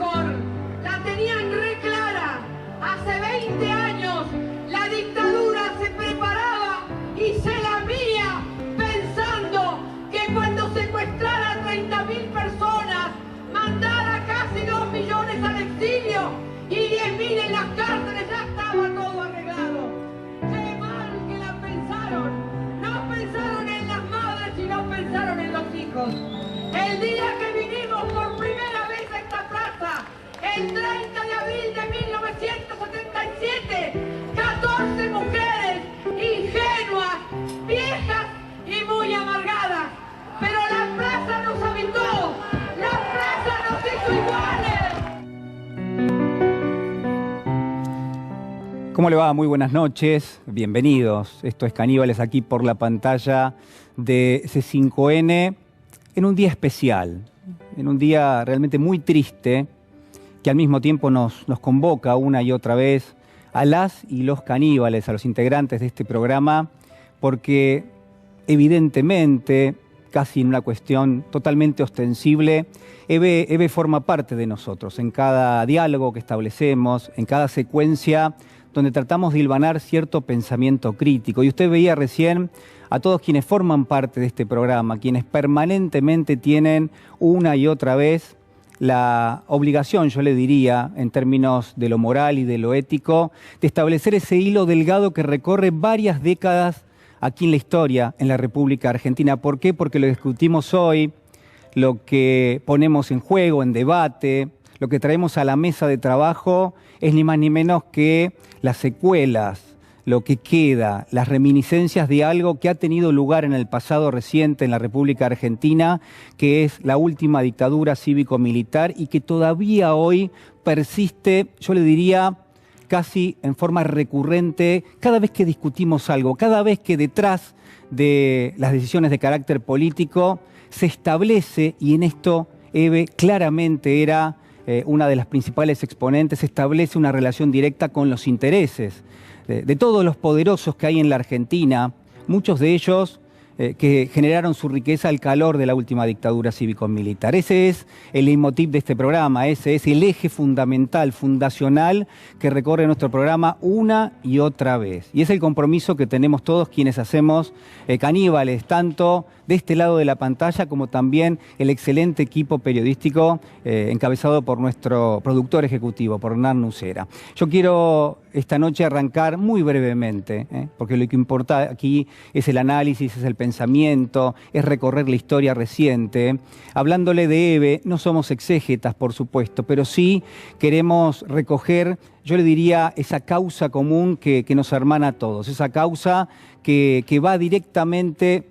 mejor. La tenían re clara. Hace 20 años la dictadura se preparaba y se lamía pensando que cuando secuestrara a 30.000 personas, mandara casi 2 millones al exilio y 10.000 en las cárceles, ya estaba todo arreglado. Qué mal que la pensaron. No pensaron en las madres y no pensaron en los hijos. El día que vinimos por primera vez a esta plaza, el 30 de abril de 1977, 14 mujeres ingenuas, viejas y muy amargadas. Pero la plaza nos habitó, la plaza nos hizo iguales. ¿Cómo le va? Muy buenas noches, bienvenidos. Esto es Caníbales aquí por la pantalla de C5N en un día especial, en un día realmente muy triste que al mismo tiempo nos convoca una y otra vez a las y los caníbales, a los integrantes de este programa, porque evidentemente, casi en una cuestión totalmente ostensible, Eve forma parte de nosotros en cada diálogo que establecemos, en cada secuencia donde tratamos de hilvanar cierto pensamiento crítico. Y usted veía recién a todos quienes forman parte de este programa, quienes permanentemente tienen una y otra vez la obligación, yo le diría, en términos de lo moral y de lo ético, de establecer ese hilo delgado que recorre varias décadas aquí en la historia, en la República Argentina. ¿Por qué? Porque lo discutimos hoy, lo que ponemos en juego, en debate, lo que traemos a la mesa de trabajo es ni más ni menos que las secuelas, lo que queda, las reminiscencias de algo que ha tenido lugar en el pasado reciente en la República Argentina, que es la última dictadura cívico-militar y que todavía hoy persiste, yo le diría, casi en forma recurrente, cada vez que discutimos algo, cada vez que detrás de las decisiones de carácter político se establece, y en esto Eve claramente era una de las principales exponentes, se establece una relación directa con los intereses de todos los poderosos que hay en la Argentina, muchos de ellos que generaron su riqueza al calor de la última dictadura cívico-militar. Ese es el leitmotiv de este programa, ese es el eje fundamental, fundacional, que recorre nuestro programa una y otra vez. Y es el compromiso que tenemos todos quienes hacemos Caníbales, tanto de este lado de la pantalla como también el excelente equipo periodístico encabezado por nuestro productor ejecutivo, por Hernán Nucera. Yo quiero esta noche arrancar muy brevemente, porque lo que importa aquí es el análisis, es el pensamiento, es recorrer la historia reciente. Hablándole de Eve, no somos exégetas, por supuesto, pero sí queremos recoger, yo le diría, esa causa común que nos hermana a todos, esa causa que va directamente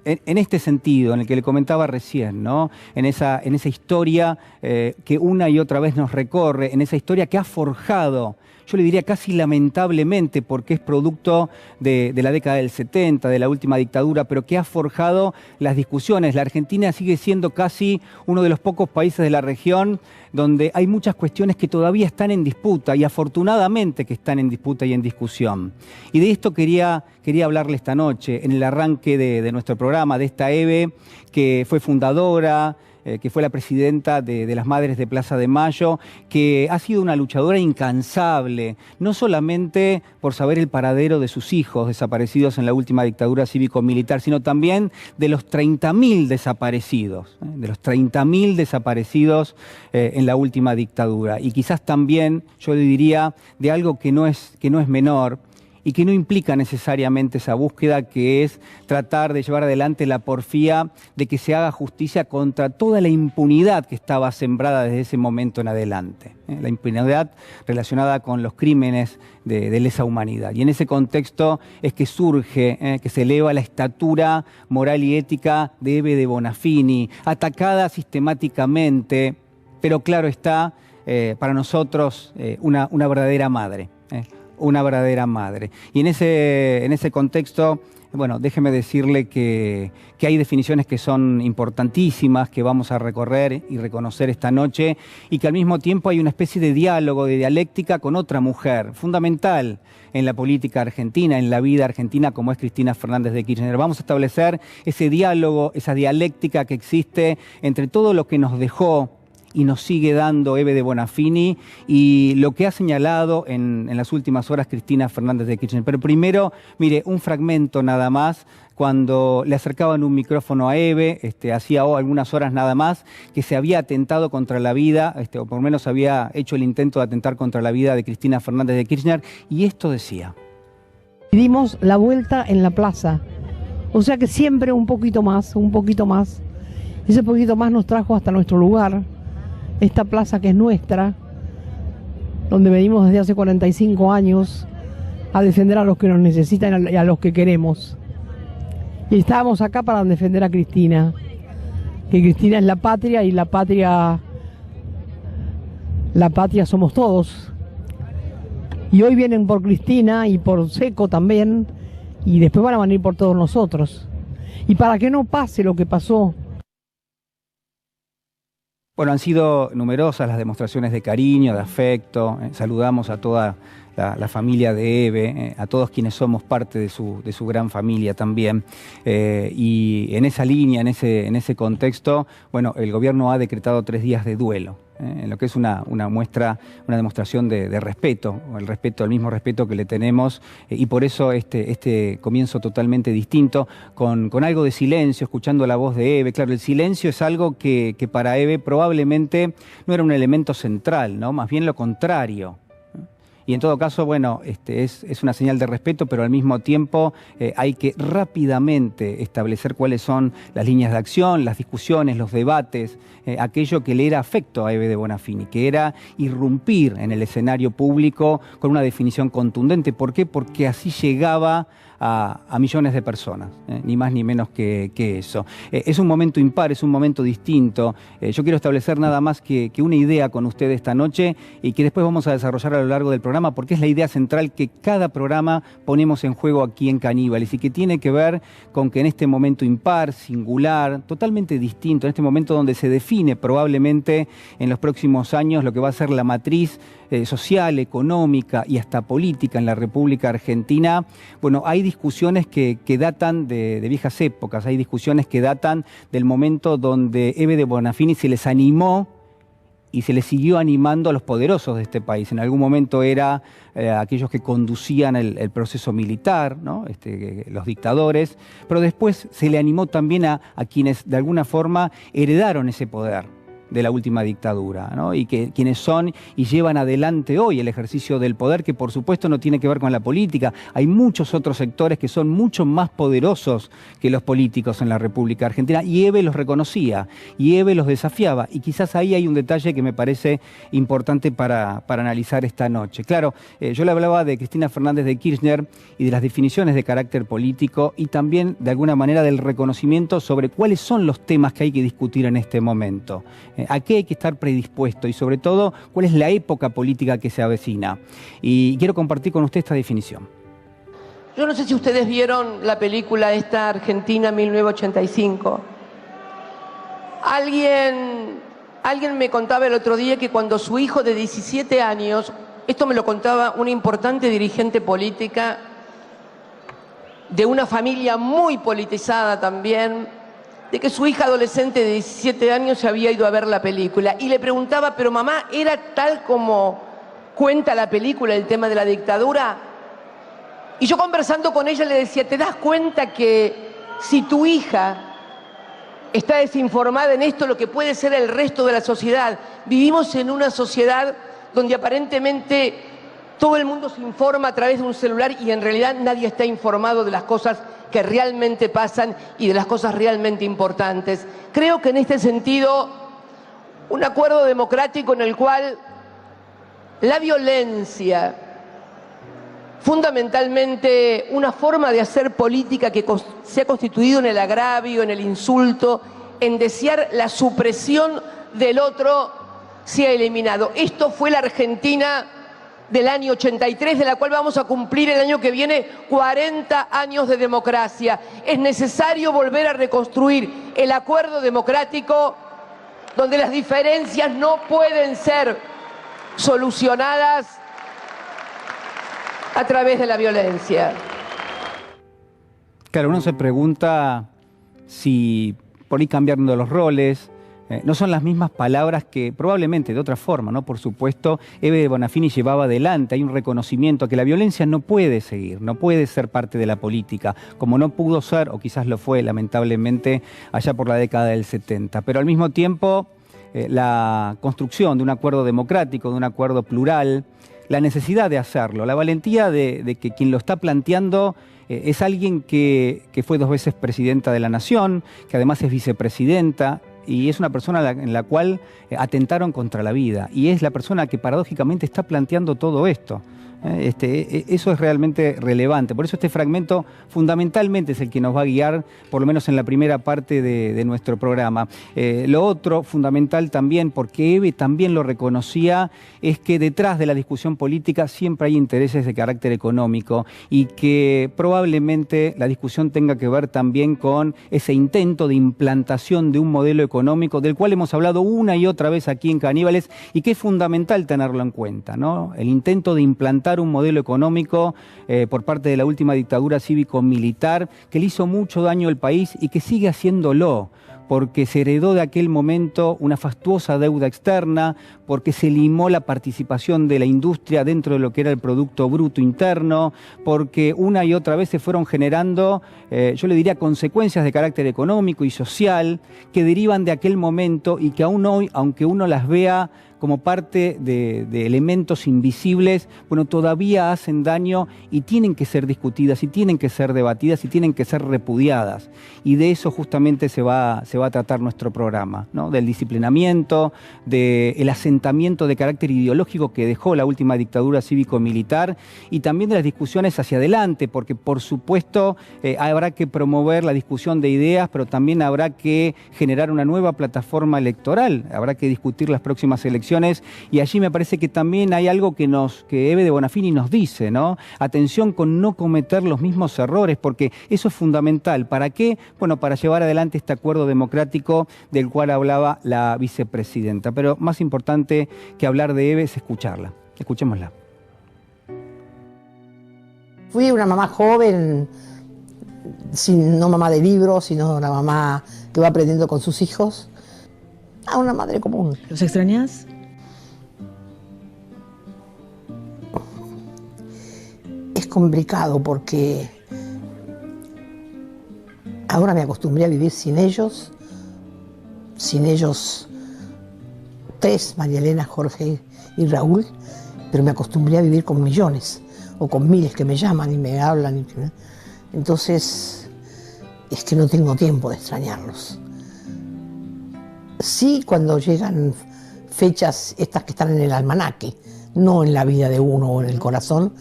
en este sentido, en el que le comentaba recién, ¿no? En esa historia que una y otra vez nos recorre, en esa historia que ha forjado, yo le diría casi lamentablemente, porque es producto de la década del 70, de la última dictadura, pero que ha forjado las discusiones. La Argentina sigue siendo casi uno de los pocos países de la región donde hay muchas cuestiones que todavía están en disputa, y afortunadamente que están en disputa y en discusión. Y de esto quería hablarle esta noche, en el arranque de nuestro programa, de esta Eve, que fue fundadora, que fue la presidenta de las Madres de Plaza de Mayo, que ha sido una luchadora incansable, no solamente por saber el paradero de sus hijos desaparecidos en la última dictadura cívico-militar, sino también de los 30.000 desaparecidos, de los 30.000 desaparecidos en la última dictadura. Y quizás también, yo le diría, de algo que no es menor, y que no implica necesariamente esa búsqueda, que es tratar de llevar adelante la porfía de que se haga justicia contra toda la impunidad que estaba sembrada desde ese momento en adelante. La impunidad relacionada con los crímenes de lesa humanidad. Y en ese contexto es que surge, que se eleva la estatura moral y ética de Eve de Bonafini, atacada sistemáticamente, pero claro está, para nosotros una verdadera madre. Una verdadera madre. Y en ese contexto, bueno, déjeme decirle que hay definiciones que son importantísimas, que vamos a recorrer y reconocer esta noche, y que al mismo tiempo hay una especie de diálogo, de dialéctica con otra mujer fundamental en la política argentina, en la vida argentina, como es Cristina Fernández de Kirchner. Vamos a establecer ese diálogo, esa dialéctica que existe entre todo lo que nos dejó y nos sigue dando Eve de Bonafini y lo que ha señalado en las últimas horas Cristina Fernández de Kirchner. Pero primero, mire, un fragmento nada más, cuando le acercaban un micrófono a Eve, hacía algunas horas nada más, que se había atentado contra la vida, o por lo menos había hecho el intento de atentar contra la vida de Cristina Fernández de Kirchner, y esto decía. Dimos la vuelta en la plaza, o sea que siempre un poquito más, un poquito más. Ese poquito más nos trajo hasta nuestro lugar, esta plaza que es nuestra, donde venimos desde hace 45 años a defender a los que nos necesitan y a los que queremos. Y estábamos acá para defender a Cristina, que Cristina es la patria y la patria somos todos. Y hoy vienen por Cristina y por Seco también, y después van a venir por todos nosotros. Y para que no pase lo que pasó. Bueno, han sido numerosas las demostraciones de cariño, de afecto. Saludamos a toda la familia de Eve, a todos quienes somos parte de su gran familia también. Y en esa línea, en ese contexto, bueno, el gobierno ha decretado 3 días de duelo. En lo que es una muestra, una demostración de respeto, el mismo respeto que le tenemos, y por eso este comienzo totalmente distinto, con algo de silencio, escuchando la voz de Eve. Claro, el silencio es algo que para Eve probablemente no era un elemento central, ¿no? Más bien lo contrario. Y en todo caso, bueno, es una señal de respeto, pero al mismo tiempo hay que rápidamente establecer cuáles son las líneas de acción, las discusiones, los debates, aquello que le era afecto a Eve de Bonafini, que era irrumpir en el escenario público con una definición contundente. ¿Por qué? Porque así llegaba a millones de personas, ni más ni menos que eso. Es un momento impar, es un momento distinto. Yo quiero establecer nada más que una idea con ustedes esta noche y que después vamos a desarrollar a lo largo del programa, porque es la idea central que cada programa ponemos en juego aquí en Caníbales y que tiene que ver con que en este momento impar, singular, totalmente distinto, en este momento donde se define probablemente en los próximos años lo que va a ser la matriz social, económica y hasta política en la República Argentina, bueno, hay discusiones que datan de viejas épocas, hay discusiones que datan del momento donde Eve de Bonafini se les animó y se les siguió animando a los poderosos de este país. En algún momento era aquellos que conducían el proceso militar, ¿no? Los dictadores, pero después se le animó también a quienes de alguna forma heredaron ese poder de la última dictadura, ¿no? Y que quienes son y llevan adelante hoy el ejercicio del poder, que por supuesto no tiene que ver con la política. Hay muchos otros sectores que son mucho más poderosos que los políticos en la República Argentina, y Eve los reconocía, y Eve los desafiaba, y quizás ahí hay un detalle que me parece importante para analizar esta noche. Claro, yo le hablaba de Cristina Fernández de Kirchner y de las definiciones de carácter político, y también de alguna manera del reconocimiento sobre cuáles son los temas que hay que discutir en este momento. ¿A qué hay que estar predispuesto? Y sobre todo, ¿cuál es la época política que se avecina? Y quiero compartir con usted esta definición. Yo no sé si ustedes vieron la película esta Argentina 1985. Alguien me contaba el otro día que cuando su hijo de 17 años, esto me lo contaba una importante dirigente política de una familia muy politizada también, de que su hija adolescente de 17 años se había ido a ver la película y le preguntaba, pero mamá, ¿era tal como cuenta la película el tema de la dictadura? Y yo conversando con ella le decía, ¿te das cuenta que si tu hija está desinformada en esto, lo que puede ser el resto de la sociedad? Vivimos en una sociedad donde aparentemente todo el mundo se informa a través de un celular y en realidad nadie está informado de las cosas que realmente pasan y de las cosas realmente importantes. Creo que en este sentido, un acuerdo democrático en el cual la violencia, fundamentalmente una forma de hacer política que se ha constituido en el agravio, en el insulto, en desear la supresión del otro, se ha eliminado. Esto fue la Argentina del año 83, de la cual vamos a cumplir el año que viene 40 años de democracia. Es necesario volver a reconstruir el acuerdo democrático donde las diferencias no pueden ser solucionadas a través de la violencia. Claro, uno se pregunta si por ahí cambiando los roles, No son las mismas palabras que probablemente de otra forma, ¿no? Por supuesto, Eve de Bonafini llevaba adelante. Hay un reconocimiento a que la violencia no puede seguir, no puede ser parte de la política, como no pudo ser, o quizás lo fue lamentablemente, allá por la década del 70. Pero al mismo tiempo, la construcción de un acuerdo democrático, de un acuerdo plural, la necesidad de hacerlo, la valentía de que quien lo está planteando es alguien que fue 2 veces presidenta de la Nación, que además es vicepresidenta, y es una persona en la cual atentaron contra la vida, y es la persona que paradójicamente está planteando todo esto. Eso es realmente relevante. Por eso este fragmento fundamentalmente es el que nos va a guiar, por lo menos en la primera parte de nuestro programa. Lo otro fundamental también, porque Eve también lo reconocía, es que detrás de la discusión política siempre hay intereses de carácter económico y que probablemente la discusión tenga que ver también con ese intento de implantación de un modelo económico del cual hemos hablado una y otra vez aquí en Caníbales y que es fundamental tenerlo en cuenta, ¿no? El intento de implantar un modelo económico por parte de la última dictadura cívico-militar que le hizo mucho daño al país y que sigue haciéndolo, porque se heredó de aquel momento una fastuosa deuda externa, porque se limó la participación de la industria dentro de lo que era el Producto Bruto Interno, porque una y otra vez se fueron generando, yo le diría, consecuencias de carácter económico y social que derivan de aquel momento y que aún hoy, aunque uno las vea como parte de elementos invisibles, bueno, todavía hacen daño y tienen que ser discutidas, y tienen que ser debatidas, y tienen que ser repudiadas. Y de eso justamente se va a tratar nuestro programa, ¿no? Del disciplinamiento, del asentamiento de carácter ideológico que dejó la última dictadura cívico-militar, y también de las discusiones hacia adelante, porque por supuesto habrá que promover la discusión de ideas, pero también habrá que generar una nueva plataforma electoral, habrá que discutir las próximas elecciones. Y allí me parece que también hay algo que Eve de Bonafini nos dice, ¿no? Atención con no cometer los mismos errores, porque eso es fundamental. ¿Para qué? Bueno, para llevar adelante este acuerdo democrático del cual hablaba la vicepresidenta. Pero más importante que hablar de Eve es escucharla. Escuchémosla. Fui una mamá joven, no mamá de libros, sino una mamá que va aprendiendo con sus hijos. Una madre común. ¿Los extrañas? Es complicado porque ahora me acostumbré a vivir sin ellos, 3, María Elena, Jorge y Raúl, pero me acostumbré a vivir con millones o con miles que me llaman y me hablan. Entonces, es que no tengo tiempo de extrañarlos. Sí, cuando llegan fechas estas que están en el almanaque, no en la vida de uno o en el corazón,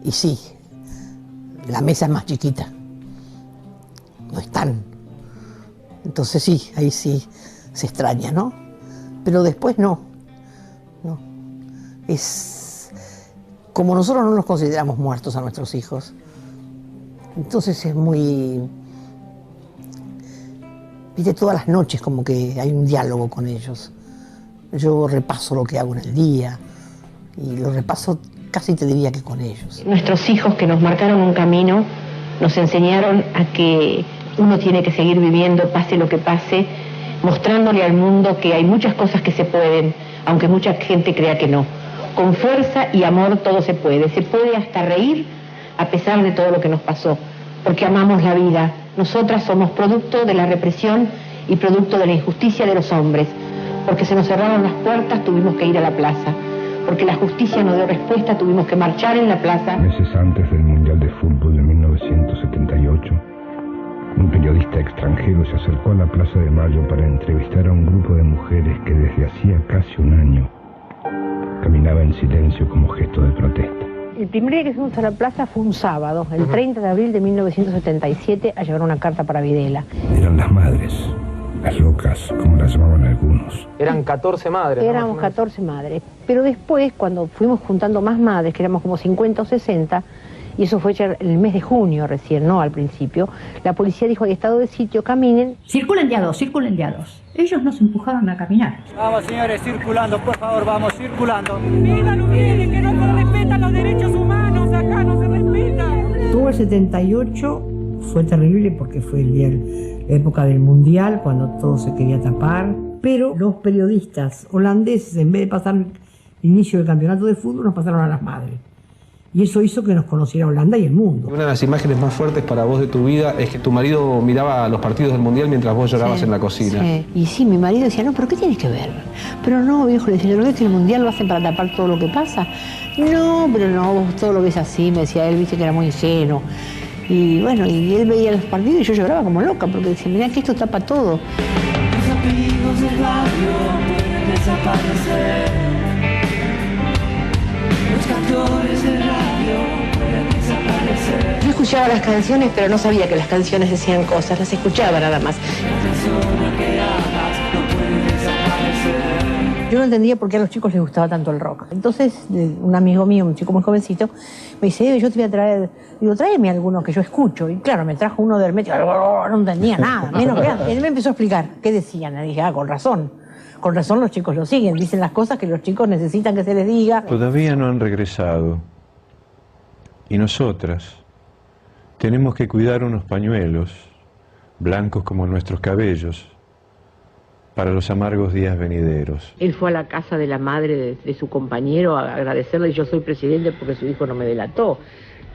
y sí, la mesa es más chiquita, no están. Entonces sí, ahí sí se extraña, ¿no? Pero después no. Es como nosotros no nos consideramos muertos a nuestros hijos, entonces es muy... Viste, todas las noches como que hay un diálogo con ellos. Yo repaso lo que hago en el día y lo repaso casi te diría que con ellos. Nuestros hijos que nos marcaron un camino nos enseñaron a que uno tiene que seguir viviendo, pase lo que pase, mostrándole al mundo que hay muchas cosas que se pueden, aunque mucha gente crea que no. Con fuerza y amor todo se puede hasta reír a pesar de todo lo que nos pasó, porque amamos la vida. Nosotras somos producto de la represión y producto de la injusticia de los hombres. Porque se nos cerraron las puertas, tuvimos que ir a la plaza. Porque la justicia no dio respuesta, tuvimos que marchar en la plaza. Meses antes del Mundial de Fútbol de 1978, un periodista extranjero se acercó a la Plaza de Mayo para entrevistar a un grupo de mujeres que desde hacía casi un año caminaba en silencio como gesto de protesta. El primer día que fuimos a la plaza fue un sábado, el 30 de abril de 1977, a llevar una carta para Videla. Eran las madres, las locas, como las llamaban algunos. Eran 14 madres. Éramos 14 madres, pero después, cuando fuimos juntando más madres, que éramos como 50 o 60, y eso fue ya el mes de junio recién, no al principio, la policía dijo, hay estado de sitio, caminen. Circulen de a dos, circulen de a dos. Ellos nos empujaron a caminar. Vamos, señores, circulando, por favor, vamos, circulando. Pidan, miren que no se respetan los derechos humanos, acá no se respetan. Todo el 78 fue terrible porque fue la época del Mundial, cuando todo se quería tapar. pero los periodistas holandeses, en vez de pasar el inicio del campeonato de fútbol, nos pasaron a las madres. Y eso hizo que nos conociera Holanda y el mundo. Una de las imágenes más fuertes para vos de tu vida es que tu marido miraba los partidos del Mundial mientras vos llorabas en la cocina. Sí. Y sí, mi marido decía, no, pero ¿qué tienes que ver? Pero no, viejo, le decía, ¿no ves que el Mundial lo hacen para tapar todo lo que pasa? No, pero no, vos todo lo ves así, me decía él, viste que era muy ingenuo. Y bueno, y él veía los partidos y yo lloraba como loca, porque decía, mirá que esto tapa todo. Los amigos del barrio pueden desaparecer. Los cantores de radio pueden desaparecer. Yo escuchaba las canciones, pero no sabía que las canciones decían cosas, las escuchaba nada más. La persona que amas no puede desaparecer. Yo no entendía por qué a los chicos les gustaba tanto el rock. Entonces, un amigo mío, un chico muy jovencito, me dice, yo te voy a traer, digo, tráeme alguno que yo escucho. Y claro, me trajo uno de Hermético, no entendía nada, menos que antes. Él me empezó a explicar qué decían, y dije, con razón. Con razón los chicos lo siguen, dicen las cosas que los chicos necesitan que se les diga. Todavía no han regresado. Y nosotras tenemos que cuidar unos pañuelos, blancos como nuestros cabellos, para los amargos días venideros. Él fue a la casa de la madre de su compañero a agradecerle, yo soy presidente porque su hijo no me delató.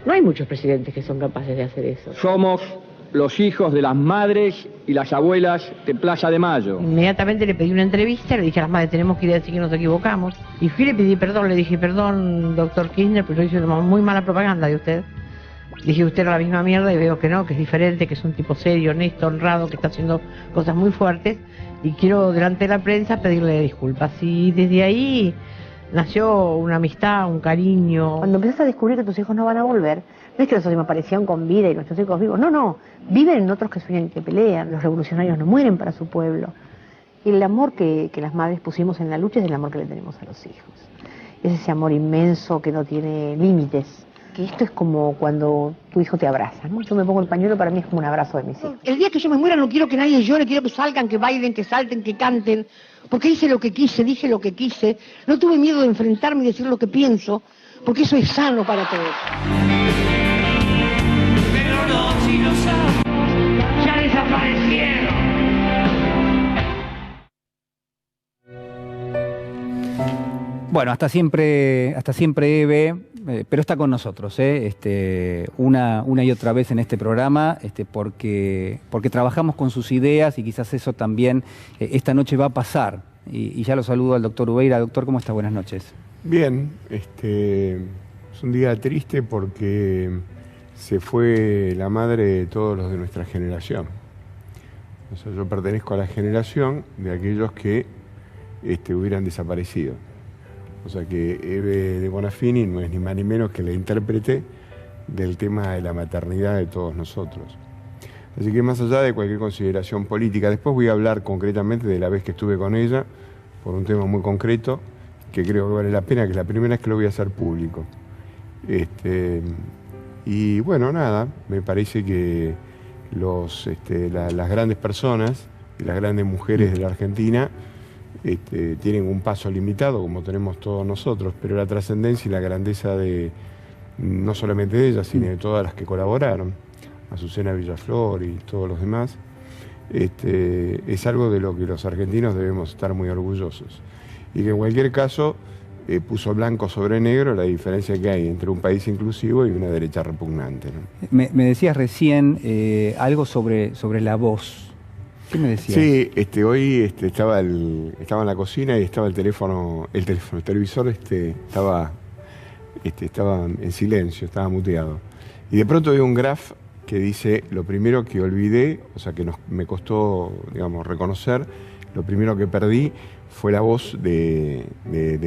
No hay muchos presidentes que son capaces de hacer eso. Somos los hijos de las madres y las abuelas de Plaza de Mayo. Inmediatamente le pedí una entrevista, le dije a las madres, tenemos que ir a decir que nos equivocamos. Y fui y le pedí perdón, le dije, perdón, doctor Kirchner, pero yo hice una muy mala propaganda de usted. Dije, usted era la misma mierda y veo que no, que es diferente, que es un tipo serio, honesto, honrado, que está haciendo cosas muy fuertes. Y quiero, delante de la prensa, pedirle disculpas. Y desde ahí nació una amistad, un cariño. Cuando empiezas a descubrir que tus hijos no van a volver, no es que los otros me aparecían con vida y nuestros hijos vivos, no, viven en otros que sueñan, que pelean. Los revolucionarios no mueren para su pueblo. Y el amor que las madres pusimos en la lucha es el amor que le tenemos a los hijos. Es ese amor inmenso que no tiene límites. Que esto es como cuando tu hijo te abraza, ¿no? Yo me pongo el pañuelo, para mí es como un abrazo de mis hijos. El día que yo me muera no quiero que nadie llore, quiero que salgan, que bailen, que salten, que canten. Porque hice lo que quise, dije lo que quise. No tuve miedo de enfrentarme y decir lo que pienso, porque eso es sano para todos. Pero los dinosaurios ya desaparecieron. Bueno, hasta siempre Eve, pero está con nosotros, una y otra vez en este programa, porque trabajamos con sus ideas y quizás eso también esta noche va a pasar. Y ya lo saludo al doctor Ubeira. Doctor, ¿cómo está? Buenas noches. Bien, es un día triste porque se fue la madre de todos los de nuestra generación. O sea, yo pertenezco a la generación de aquellos que hubieran desaparecido. O sea que Eve de Bonafini no es ni más ni menos que la intérprete del tema de la maternidad de todos nosotros. Así que más allá de cualquier consideración política, después voy a hablar concretamente de la vez que estuve con ella, por un tema muy concreto, que creo que vale la pena, que es la primera vez que lo voy a hacer público. Y bueno, nada, me parece que las grandes personas y las grandes mujeres de la Argentina tienen un paso limitado, como tenemos todos nosotros, pero la trascendencia y la grandeza de, no solamente de ellas, sino de todas las que colaboraron, Azucena Villaflor y todos los demás, es algo de lo que los argentinos debemos estar muy orgullosos. Y que en cualquier caso puso blanco sobre negro la diferencia que hay entre un país inclusivo y una derecha repugnante, ¿no? Me decías recién algo sobre la voz. ¿Qué me decías? Sí, hoy estaba en la cocina y estaba el televisor estaba en silencio, estaba muteado. Y de pronto veo un graph que dice, lo primero que olvidé, o sea que me costó, digamos, reconocer, lo primero que perdí fue la voz de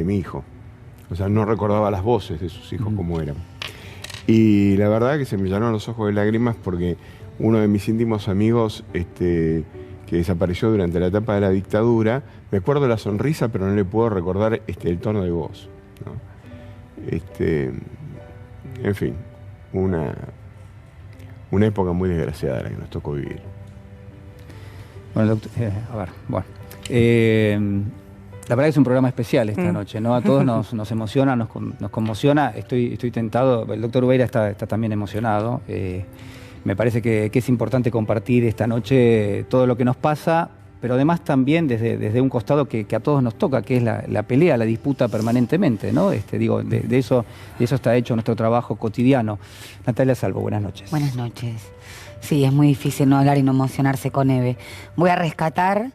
mi hijo. O sea, no recordaba las voces de sus hijos como eran. Y la verdad que se me llenaron los ojos de lágrimas porque uno de mis íntimos amigos, que desapareció durante la etapa de la dictadura, me acuerdo la sonrisa, pero no le puedo recordar el tono de voz, ¿no? En fin, una época muy desgraciada la que nos tocó vivir. Bueno, doctor, la verdad que es un programa especial esta noche, ¿no? A todos nos emociona, nos conmociona. Estoy tentado, el doctor Ubeira está también emocionado. Me parece que es importante compartir esta noche todo lo que nos pasa pero además también desde un costado que a todos nos toca, que es la pelea, la disputa permanentemente, ¿no? De eso está hecho nuestro trabajo cotidiano. Natalia Salvo, buenas noches. Buenas noches. Sí, es muy difícil no hablar y no emocionarse con Eve. Voy a rescatar,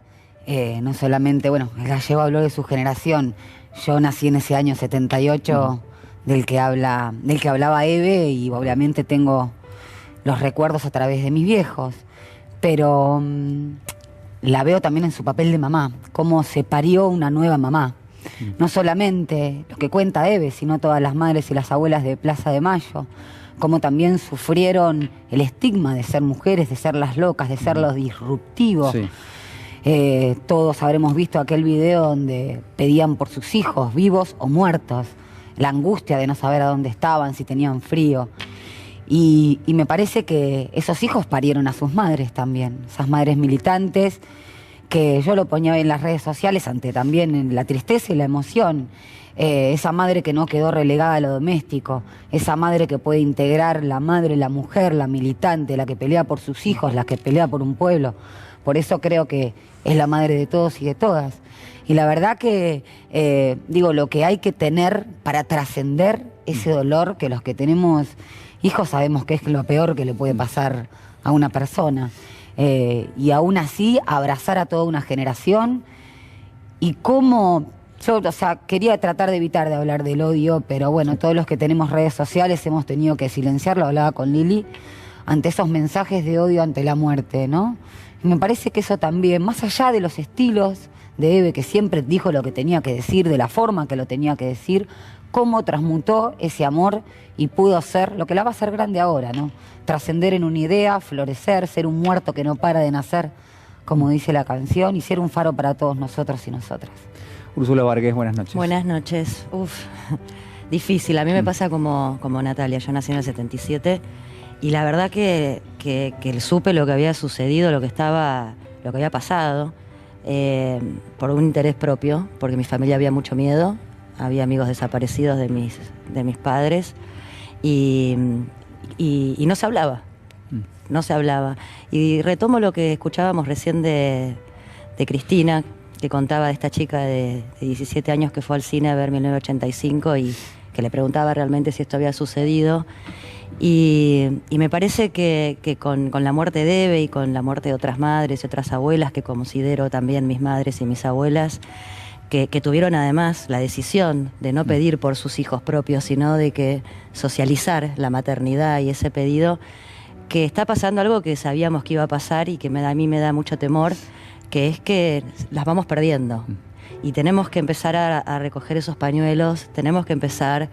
no solamente, bueno, el gallego habló de su generación. Yo nací en ese año 78 del que hablaba Eve, y obviamente tengo los recuerdos a través de mis viejos. Pero la veo también en su papel de mamá, cómo se parió una nueva mamá. No solamente lo que cuenta Eve, sino todas las madres y las abuelas de Plaza de Mayo, cómo también sufrieron el estigma de ser mujeres, de ser las locas, de ser los disruptivos. Sí. Todos habremos visto aquel video donde pedían por sus hijos, vivos o muertos, la angustia de no saber a dónde estaban, si tenían frío. Y me parece que esos hijos parieron a sus madres también, esas madres militantes, que yo lo ponía en las redes sociales ante también la tristeza y la emoción. Esa madre que no quedó relegada a lo doméstico, esa madre que puede integrar la madre, la mujer, la militante, la que pelea por sus hijos, la que pelea por un pueblo. Por eso creo que es la madre de todos y de todas. Y la verdad que, lo que hay que tener para trascender ese dolor, que los que tenemos hijos sabemos que es lo peor que le puede pasar a una persona. Y aún así, abrazar a toda una generación. Y cómo, quería tratar de evitar de hablar del odio, pero bueno, todos los que tenemos redes sociales hemos tenido que silenciarlo, hablaba con Lili, ante esos mensajes de odio ante la muerte, ¿no? Y me parece que eso también, más allá de los estilos de Eve, que siempre dijo lo que tenía que decir, de la forma que lo tenía que decir, cómo transmutó ese amor y pudo ser lo que la va a hacer grande ahora, ¿no? Trascender en una idea, florecer, ser un muerto que no para de nacer, como dice la canción, y ser un faro para todos nosotros y nosotras. Úrsula Vargas, buenas noches. Buenas noches. Difícil. A mí me pasa como Natalia. Yo nací en el 77 y la verdad que supe lo que había sucedido, lo que había pasado, por un interés propio, porque en mi familia había mucho miedo. Había amigos desaparecidos de mis padres y no se hablaba. No se hablaba. Y retomo lo que escuchábamos recién de Cristina, que contaba de esta chica de 17 años que fue al cine a ver 1985 y que le preguntaba realmente si esto había sucedido. Y me parece que con la muerte de Eve y con la muerte de otras madres y otras abuelas, que considero también mis madres y mis abuelas, que tuvieron además la decisión de no pedir por sus hijos propios, sino de que socializar la maternidad y ese pedido, que está pasando algo que sabíamos que iba a pasar y que a mí me da mucho temor, que es que las vamos perdiendo. Y tenemos que empezar a recoger esos pañuelos, tenemos que empezar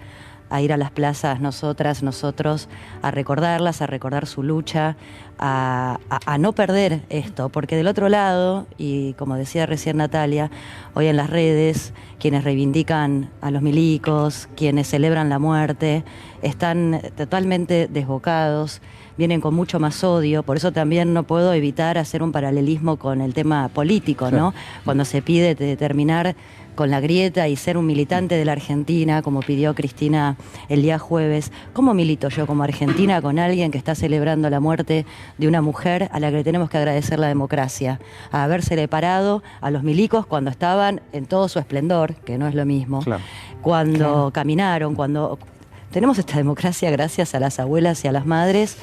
a ir a las plazas nosotros, a recordarlas, a recordar su lucha, a no perder esto, porque del otro lado, y como decía recién Natalia, hoy en las redes, quienes reivindican a los milicos, quienes celebran la muerte, están totalmente desbocados, vienen con mucho más odio, por eso también no puedo evitar hacer un paralelismo con el tema político, ¿no? Cuando se pide terminar con la grieta y ser un militante de la Argentina, como pidió Cristina el día jueves. ¿Cómo milito yo como argentina con alguien que está celebrando la muerte de una mujer a la que le tenemos que agradecer la democracia? A habérsele parado a los milicos cuando estaban en todo su esplendor, que no es lo mismo, cuando caminaron, cuando... Tenemos esta democracia gracias a las abuelas y a las madres,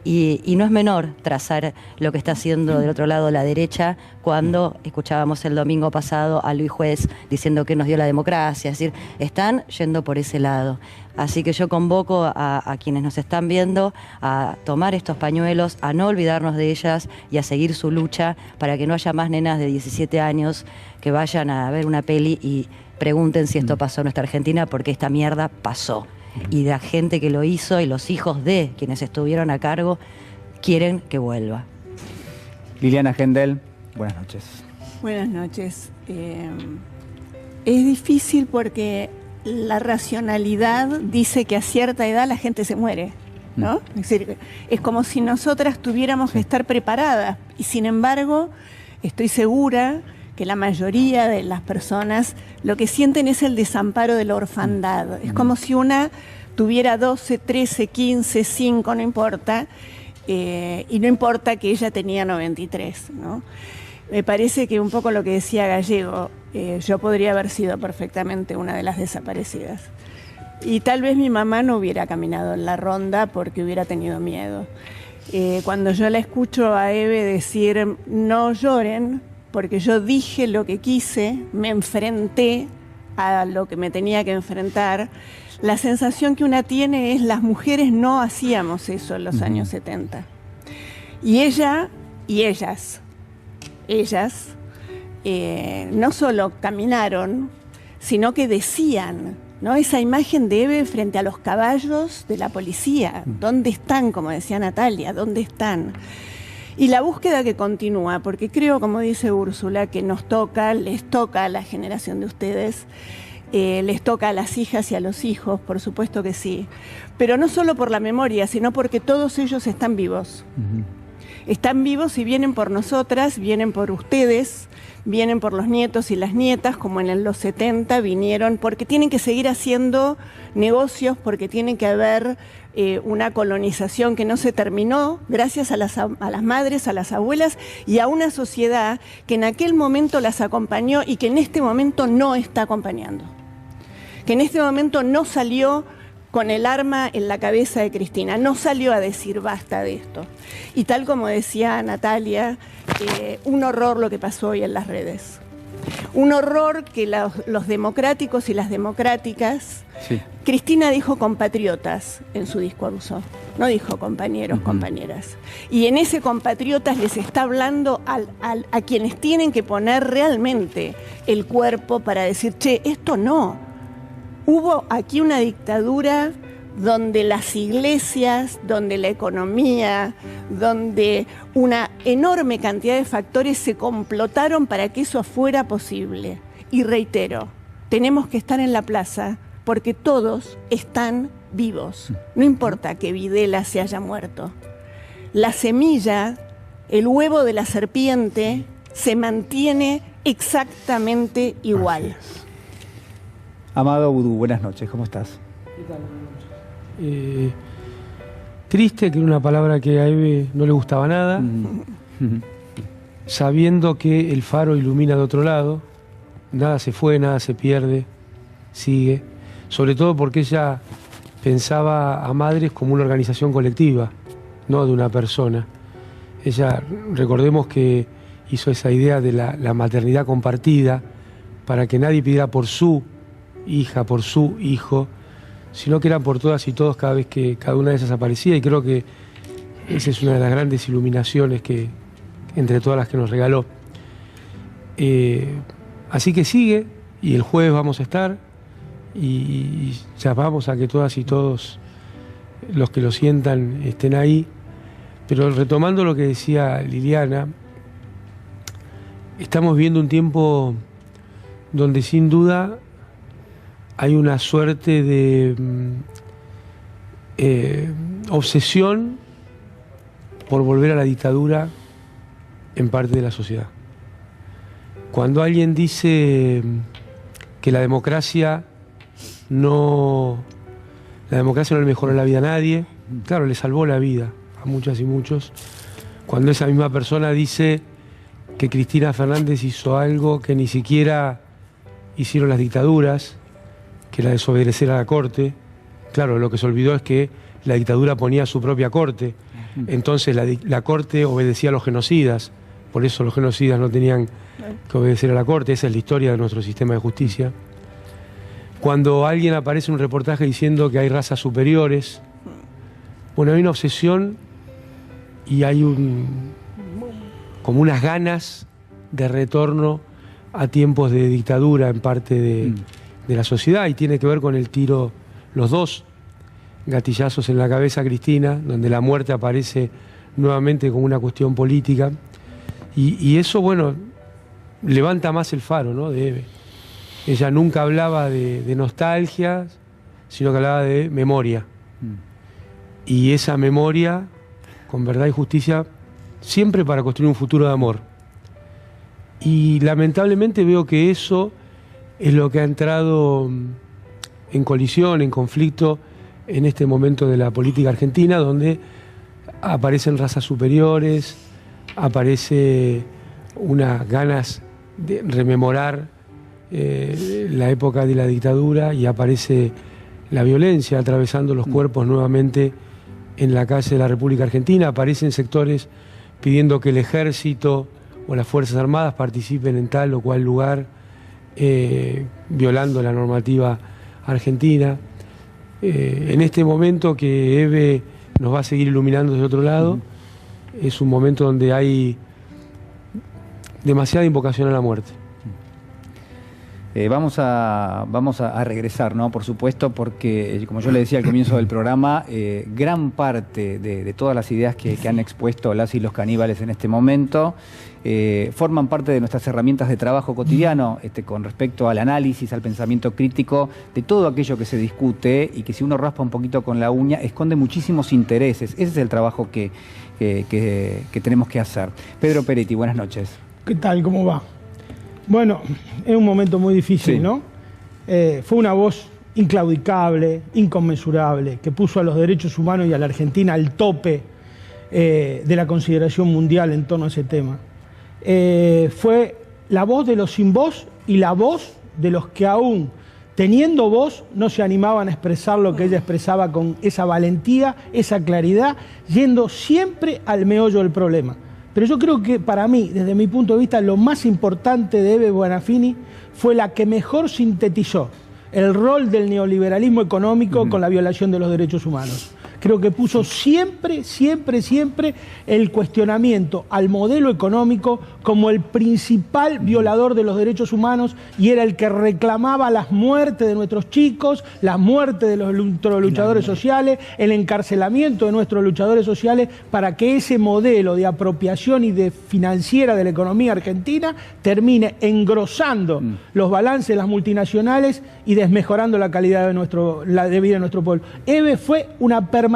y no es menor trazar lo que está haciendo del otro lado la derecha cuando escuchábamos el domingo pasado a Luis Juez diciendo que nos dio la democracia. Es decir, están yendo por ese lado. Así que yo convoco a quienes nos están viendo a tomar estos pañuelos, a no olvidarnos de ellas y a seguir su lucha para que no haya más nenas de 17 años que vayan a ver una peli y pregunten si esto pasó en nuestra Argentina, porque esta mierda pasó. Y la gente que lo hizo y los hijos de quienes estuvieron a cargo quieren que vuelva. Liliana Gendel, buenas noches. Buenas noches. Es difícil porque la racionalidad dice que a cierta edad la gente se muere, ¿no? Es decir, es como si nosotras tuviéramos que estar preparadas, y sin embargo estoy segura que la mayoría de las personas lo que sienten es el desamparo de la orfandad. Es como si una tuviera 12, 13, 15, 5, no importa, y no importa que ella tenía 93, ¿no? Me parece que un poco lo que decía Gallego, yo podría haber sido perfectamente una de las desaparecidas. Y tal vez mi mamá no hubiera caminado en la ronda porque hubiera tenido miedo. Cuando yo la escucho a Eve decir, no lloren, porque yo dije lo que quise, me enfrenté a lo que me tenía que enfrentar, la sensación que una tiene es las mujeres no hacíamos eso en los años 70. Y ella y ellas no solo caminaron, sino que decían, ¿no? Esa imagen de Eve frente a los caballos de la policía. ¿Dónde están? Como decía Natalia, ¿dónde están? Y la búsqueda que continúa, porque creo, como dice Úrsula, que les toca a la generación de ustedes, les toca a las hijas y a los hijos, por supuesto que sí. Pero no solo por la memoria, sino porque todos ellos están vivos. Están vivos y vienen por nosotras, vienen por ustedes, vienen por los nietos y las nietas, como en los 70 vinieron, porque tienen que seguir haciendo negocios, porque tiene que haber una colonización que no se terminó, gracias a las madres, a las abuelas y a una sociedad que en aquel momento las acompañó y que en este momento no está acompañando. Que en este momento no salió con el arma en la cabeza de Cristina, no salió a decir basta de esto. Y tal como decía Natalia, un horror lo que pasó hoy en las redes. Un horror que los democráticos y las democráticas... Sí. Cristina dijo compatriotas en su discurso, no dijo compañeros, compañeras. Y en ese compatriotas les está hablando a quienes tienen que poner realmente el cuerpo para decir, che, esto no. Hubo aquí una dictadura donde las iglesias, donde la economía, donde una enorme cantidad de factores se complotaron para que eso fuera posible. Y reitero, tenemos que estar en la plaza porque todos están vivos. No importa que Videla se haya muerto. La semilla, el huevo de la serpiente, se mantiene exactamente igual. Amado Vudú, buenas noches, ¿cómo estás? Triste, que era una palabra que a Eve no le gustaba nada, sabiendo que el faro ilumina de otro lado, nada se fue, nada se pierde, sigue, sobre todo porque ella pensaba a madres como una organización colectiva, no de una persona. Ella, recordemos que hizo esa idea de la maternidad compartida, para que nadie pidiera por su hija, por su hijo, sino que eran por todas y todos cada vez que cada una de ellas aparecía, y creo que esa es una de las grandes iluminaciones que entre todas las que nos regaló. Así que sigue, y el jueves vamos a estar, y llamamos a que todas y todos los que lo sientan estén ahí. Pero retomando lo que decía Liliana, estamos viendo un tiempo donde sin duda hay una suerte de obsesión por volver a la dictadura en parte de la sociedad. Cuando alguien dice que la democracia no le mejoró la vida a nadie, claro, le salvó la vida a muchas y muchos. Cuando esa misma persona dice que Cristina Fernández hizo algo que ni siquiera hicieron las dictaduras, que era desobedecer a la corte, claro, lo que se olvidó es que la dictadura ponía su propia corte, entonces la corte obedecía a los genocidas, por eso los genocidas no tenían que obedecer a la corte. Esa es la historia de nuestro sistema de justicia. Cuando alguien aparece en un reportaje diciendo que hay razas superiores, bueno, hay una obsesión y hay como unas ganas de retorno a tiempos de dictadura en parte de la sociedad, y tiene que ver con el tiro, los dos gatillazos en la cabeza a Cristina, donde la muerte aparece nuevamente como una cuestión política, y eso, bueno, levanta más el faro, ¿no?, de Eve. Ella nunca hablaba de nostalgia, sino que hablaba de memoria. Y esa memoria, con verdad y justicia, siempre para construir un futuro de amor. Y lamentablemente veo que eso es lo que ha entrado en colisión, en conflicto, en este momento de la política argentina, donde aparecen razas superiores, aparece unas ganas de rememorar la época de la dictadura y aparece la violencia atravesando los cuerpos nuevamente en la calle de la República Argentina. Aparecen sectores pidiendo que el ejército o las Fuerzas Armadas participen en tal o cual lugar, violando la normativa argentina. En este momento que Eve nos va a seguir iluminando desde otro lado, es un momento donde hay demasiada invocación a la muerte. Vamos a regresar, ¿no? Por supuesto, porque, como yo le decía al comienzo del programa, gran parte de todas las ideas que han expuesto las y los caníbales en este momento forman parte de nuestras herramientas de trabajo cotidiano con respecto al análisis, al pensamiento crítico de todo aquello que se discute y que si uno raspa un poquito con la uña esconde muchísimos intereses. Ese es el trabajo que tenemos que hacer. Pedro Peretti, buenas noches. ¿Qué tal? ¿Cómo va? Bueno, es un momento muy difícil, sí, ¿no? Fue una voz inclaudicable, inconmensurable, que puso a los derechos humanos y a la Argentina al tope de la consideración mundial en torno a ese tema. Fue la voz de los sin voz y la voz de los que aún, teniendo voz, no se animaban a expresar lo que ella expresaba con esa valentía, esa claridad, yendo siempre al meollo del problema. Pero yo creo que para mí, desde mi punto de vista, lo más importante de Eve Bonafini fue la que mejor sintetizó el rol del neoliberalismo económico con la violación de los derechos humanos. Creo que puso siempre el cuestionamiento al modelo económico como el principal violador de los derechos humanos y era el que reclamaba las muertes de nuestros chicos, las muertes de nuestros luchadores sociales, el encarcelamiento de nuestros luchadores sociales para que ese modelo de apropiación y de financiera de la economía argentina termine engrosando los balances de las multinacionales y desmejorando la calidad de vida de nuestro pueblo. Eve fue una permanente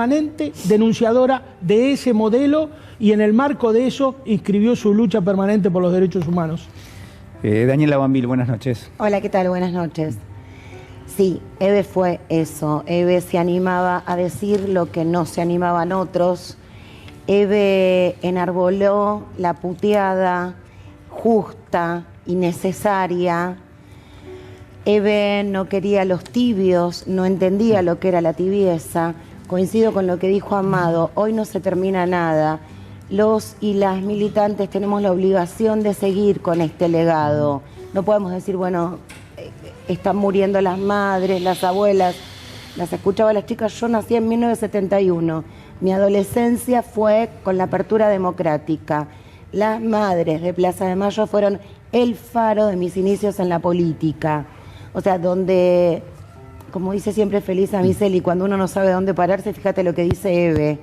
denunciadora de ese modelo y en el marco de eso inscribió su lucha permanente por los derechos humanos. Daniela Bambil, buenas noches. Hola, ¿qué tal? Buenas noches. Sí, Eve fue eso. Eve se animaba a decir lo que no se animaban otros. Eve enarboló la puteada justa y necesaria. Eve no quería los tibios, no entendía lo que era la tibieza. Coincido con lo que dijo Amado, hoy no se termina nada. Los y las militantes tenemos la obligación de seguir con este legado. No podemos decir, bueno, están muriendo las madres, las abuelas. Las escuchaba a las chicas, yo nací en 1971. Mi adolescencia fue con la apertura democrática. Las madres de Plaza de Mayo fueron el faro de mis inicios en la política. O sea, donde, como dice siempre Felisa Miseli, cuando uno no sabe dónde pararse, fíjate lo que dice Eve.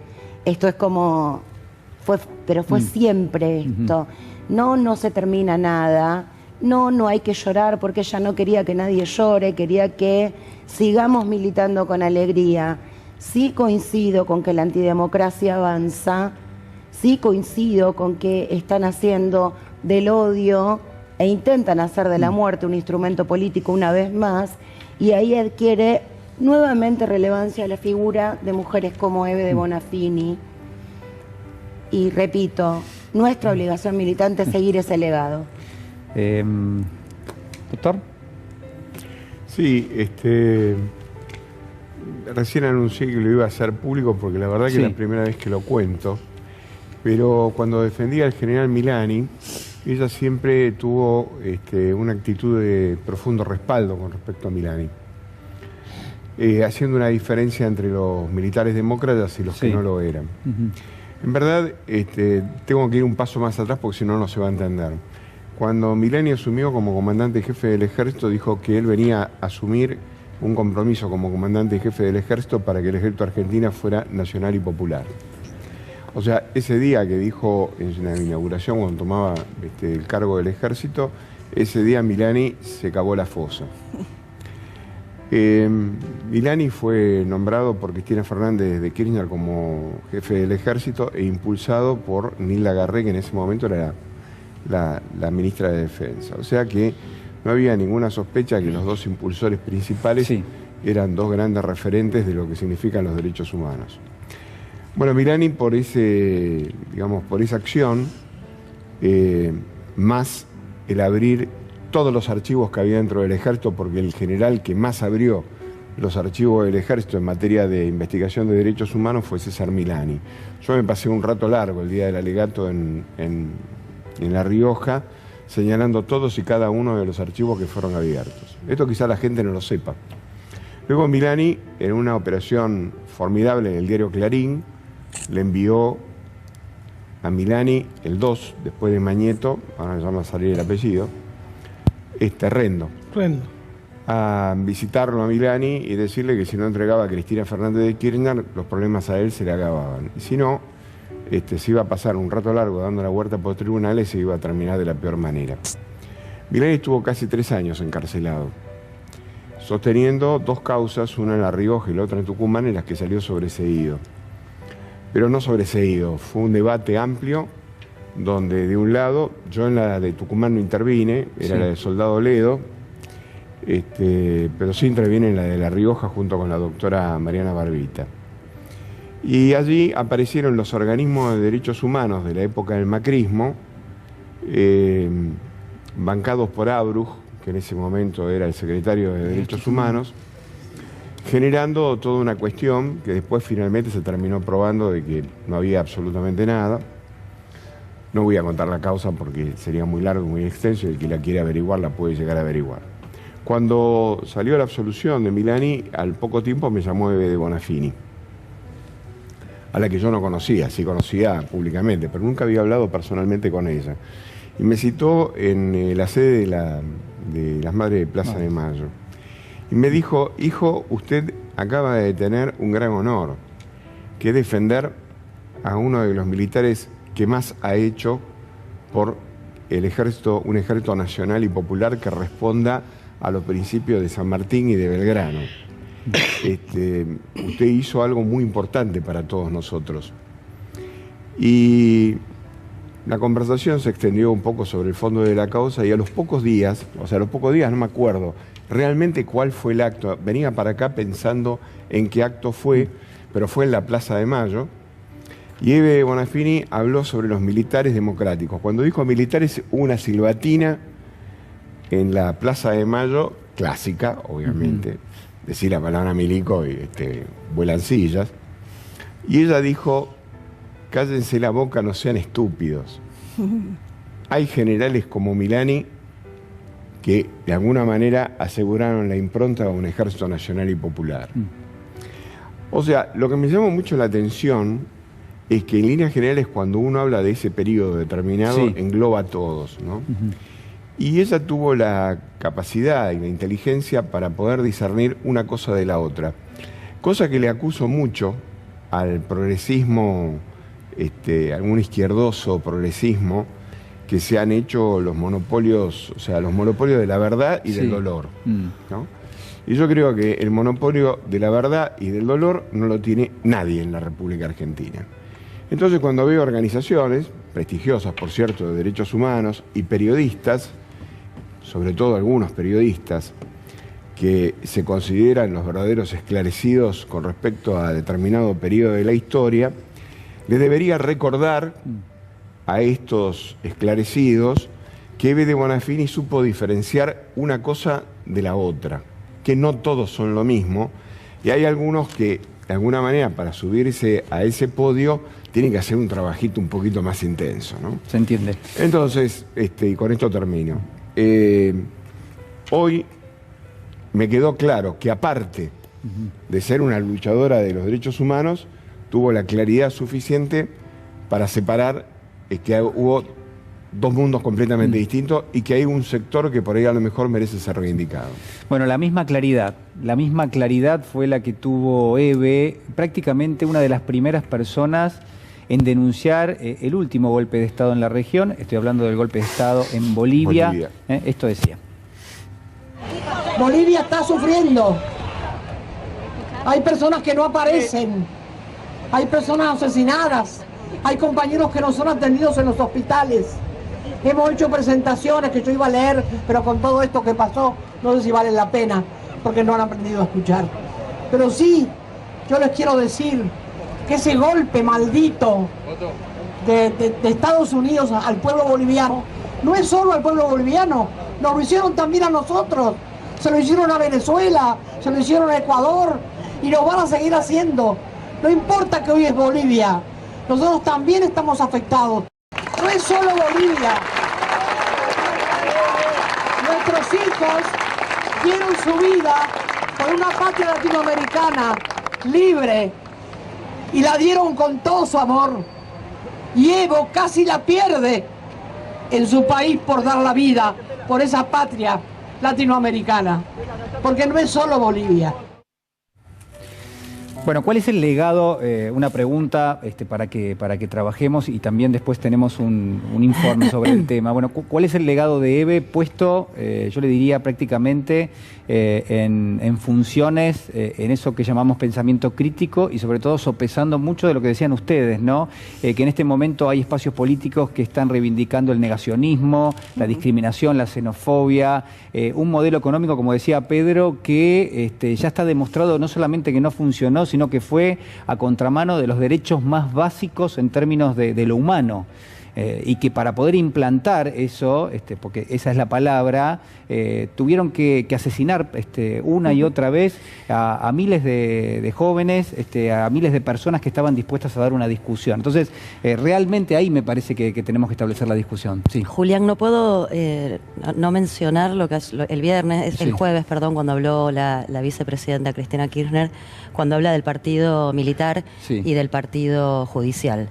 Esto es como, pero fue siempre esto. No se termina nada. No hay que llorar porque ella no quería que nadie llore, quería que sigamos militando con alegría. Sí coincido con que la antidemocracia avanza, sí coincido con que están haciendo del odio e intentan hacer de la muerte un instrumento político una vez más, y ahí adquiere nuevamente relevancia la figura de mujeres como Eve de Bonafini. Y repito, nuestra obligación militante es seguir ese legado. Doctor. Sí, recién anuncié que lo iba a hacer público porque la verdad que es la primera vez que lo cuento, pero cuando defendía al general Milani, ella siempre tuvo una actitud de profundo respaldo con respecto a Milani, haciendo una diferencia entre los militares demócratas y los que no lo eran. En verdad, tengo que ir un paso más atrás porque si no, no se va a entender. Cuando Milani asumió como comandante jefe del ejército, dijo que él venía a asumir un compromiso como comandante jefe del ejército para que el ejército argentino fuera nacional y popular. O sea, ese día que dijo en la inauguración, cuando tomaba el cargo del ejército, ese día Milani se cavó la fosa. Milani fue nombrado por Cristina Fernández de Kirchner como jefe del ejército e impulsado por Nilda Garré, que en ese momento era la ministra de Defensa. O sea que no había ninguna sospecha que los dos impulsores principales eran dos grandes referentes de lo que significan los derechos humanos. Bueno, Milani por esa acción más el abrir todos los archivos que había dentro del ejército, porque el general que más abrió los archivos del ejército en materia de investigación de derechos humanos fue César Milani. Yo me pasé un rato largo el día del alegato en La Rioja, señalando todos y cada uno de los archivos que fueron abiertos. Esto quizá la gente no lo sepa. Luego Milani, en una operación formidable en el diario Clarín, le envió a Milani el 2, después de Mañeto, ahora ya va a salir el apellido, Rendo, a visitarlo a Milani y decirle que si no entregaba a Cristina Fernández de Kirchner, los problemas a él se le acababan. Y si no, se iba a pasar un rato largo dando la vuelta por los tribunales y se iba a terminar de la peor manera. Milani estuvo casi 3 años encarcelado, sosteniendo 2 causas, una en La Rioja y la otra en Tucumán, en las que salió sobreseído. Pero no sobreseído, fue un debate amplio, donde de un lado, yo en la de Tucumán no intervine, era la de Soldado Ledo, pero sí interviene en la de La Rioja junto con la doctora Mariana Barbita. Y allí aparecieron los organismos de derechos humanos de la época del macrismo, bancados por Abruj, que en ese momento era el secretario de Derechos Humanos, generando toda una cuestión que después finalmente se terminó probando de que no había absolutamente nada. No voy a contar la causa porque sería muy largo y muy extenso, y el que la quiere averiguar la puede llegar a averiguar. Cuando salió la absolución de Milani, al poco tiempo me llamó Eve de Bonafini, a la que yo no conocía, sí conocía públicamente, pero nunca había hablado personalmente con ella. Y me citó en la sede de las Madres de Plaza de Mayo. Y me dijo: hijo, usted acaba de tener un gran honor, que es defender a uno de los militares que más ha hecho por el ejército, un ejército nacional y popular que responda a los principios de San Martín y de Belgrano. Usted hizo algo muy importante para todos nosotros. Y la conversación se extendió un poco sobre el fondo de la causa, y a los pocos días, no me acuerdo realmente cuál fue el acto, venía para acá pensando en qué acto fue, pero fue en la Plaza de Mayo, y Eve Bonafini habló sobre los militares democráticos. Cuando dijo militares, hubo una silbatina en la Plaza de Mayo, clásica, obviamente, decir la palabra milico y vuelan sillas, y ella dijo: cállense la boca, no sean estúpidos. Hay generales como Milani que de alguna manera aseguraron la impronta de un ejército nacional y popular. O sea, lo que me llamó mucho la atención es que en líneas generales, cuando uno habla de ese periodo determinado, engloba a todos, ¿no? Y ella tuvo la capacidad y la inteligencia para poder discernir una cosa de la otra. Cosa que le acuso mucho al progresismo, algún izquierdoso progresismo, que se han hecho los monopolios, o sea, los monopolios de la verdad y del dolor, ¿no? Y yo creo que el monopolio de la verdad y del dolor no lo tiene nadie en la República Argentina. Entonces, cuando veo organizaciones, prestigiosas por cierto, de derechos humanos, y periodistas, sobre todo algunos periodistas, que se consideran los verdaderos esclarecidos con respecto a determinado periodo de la historia, les debería recordar a estos esclarecidos que Eve de Bonafini supo diferenciar una cosa de la otra, que no todos son lo mismo, y hay algunos que, de alguna manera, para subirse a ese podio, tienen que hacer un trabajito un poquito más intenso, ¿no? Se entiende. Entonces, y con esto termino. Hoy me quedó claro que, aparte de ser una luchadora de los derechos humanos, tuvo la claridad suficiente para separar que hubo 2 mundos completamente distintos, y que hay un sector que por ahí a lo mejor merece ser reivindicado. Bueno, la misma claridad fue la que tuvo Eve, prácticamente una de las primeras personas en denunciar el último golpe de Estado en la región. Estoy hablando del golpe de Estado en Bolivia. Esto decía: Bolivia está sufriendo. Hay personas que no aparecen. Hay personas asesinadas. Hay compañeros que no son atendidos en los hospitales. Hemos hecho presentaciones que yo iba a leer, pero con todo esto que pasó, no sé si vale la pena, porque no han aprendido a escuchar. Pero sí, yo les quiero decir que ese golpe maldito de Estados Unidos al pueblo boliviano no es solo al pueblo boliviano, nos lo hicieron también a nosotros, se lo hicieron a Venezuela, se lo hicieron a Ecuador y lo van a seguir haciendo. No importa que hoy es Bolivia, nosotros también estamos afectados. No es solo Bolivia. Nuestros hijos dieron su vida por una patria latinoamericana libre y la dieron con todo su amor. Y Evo casi la pierde en su país por dar la vida por esa patria latinoamericana, porque no es solo Bolivia. Bueno, ¿cuál es el legado? Una pregunta para que trabajemos y también después tenemos un informe sobre el tema. Bueno, ¿cuál es el legado de Eve puesto, yo le diría prácticamente, en funciones, en eso que llamamos pensamiento crítico y sobre todo sopesando mucho de lo que decían ustedes, ¿no? Que en este momento hay espacios políticos que están reivindicando el negacionismo, la discriminación, la xenofobia, un modelo económico, como decía Pedro, que ya está demostrado no solamente que no funcionó, sino que fue a contramano de los derechos más básicos en términos de lo humano. Y que para poder implantar eso, porque esa es la palabra, tuvieron que asesinar una y otra vez a miles de jóvenes, a miles de personas que estaban dispuestas a dar una discusión. Entonces, realmente ahí me parece que tenemos que establecer la discusión. Sí. Julián, no puedo no mencionar lo que el viernes, el jueves, perdón, cuando habló la vicepresidenta Cristina Kirchner, cuando habla del partido militar y del partido judicial.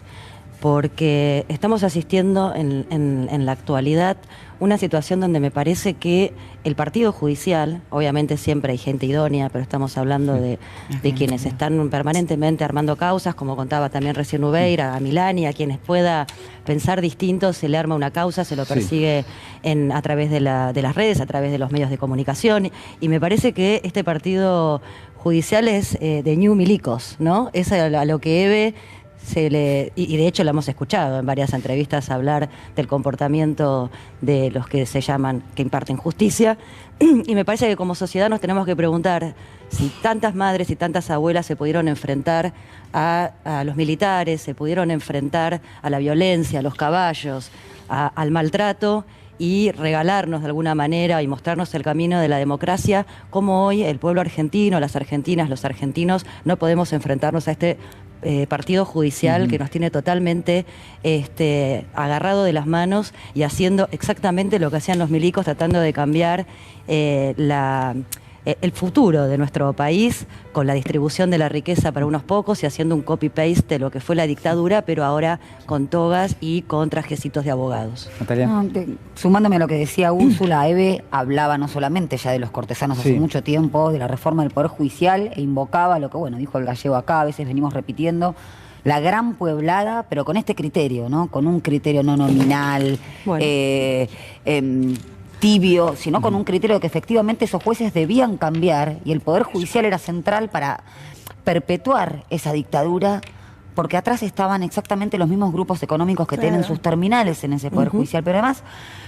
Porque estamos asistiendo en la actualidad una situación donde me parece que el partido judicial, obviamente siempre hay gente idónea, pero estamos hablando de quienes están permanentemente armando causas, como contaba también recién Ubeira, a Milani, a quienes pueda pensar distinto, se le arma una causa, se lo persigue a través de las redes, a través de los medios de comunicación, y me parece que este partido judicial es de New Milicos, ¿no? Es a lo que Eve... y de hecho lo hemos escuchado en varias entrevistas hablar del comportamiento de los que se llaman, que imparten justicia, y me parece que como sociedad nos tenemos que preguntar si tantas madres y tantas abuelas se pudieron enfrentar a los militares, se pudieron enfrentar a la violencia, a los caballos, al maltrato, y regalarnos de alguna manera y mostrarnos el camino de la democracia, como hoy el pueblo argentino, las argentinas, los argentinos, no podemos enfrentarnos a este partido judicial que nos tiene totalmente agarrado de las manos y haciendo exactamente lo que hacían los milicos, tratando de cambiar el futuro de nuestro país con la distribución de la riqueza para unos pocos y haciendo un copy-paste de lo que fue la dictadura, pero ahora con togas y con trajecitos de abogados. Natalia. No, sumándome a lo que decía Úrsula, Eve hablaba no solamente ya de los cortesanos hace mucho tiempo, de la reforma del Poder Judicial, e invocaba lo que, bueno, dijo el gallego acá, a veces venimos repitiendo, la gran pueblada, pero con este criterio, ¿no? Con un criterio no nominal, tibio, sino con un criterio de que efectivamente esos jueces debían cambiar y el Poder Judicial era central para perpetuar esa dictadura, porque atrás estaban exactamente los mismos grupos económicos que tienen sus terminales en ese Poder Judicial. Pero además,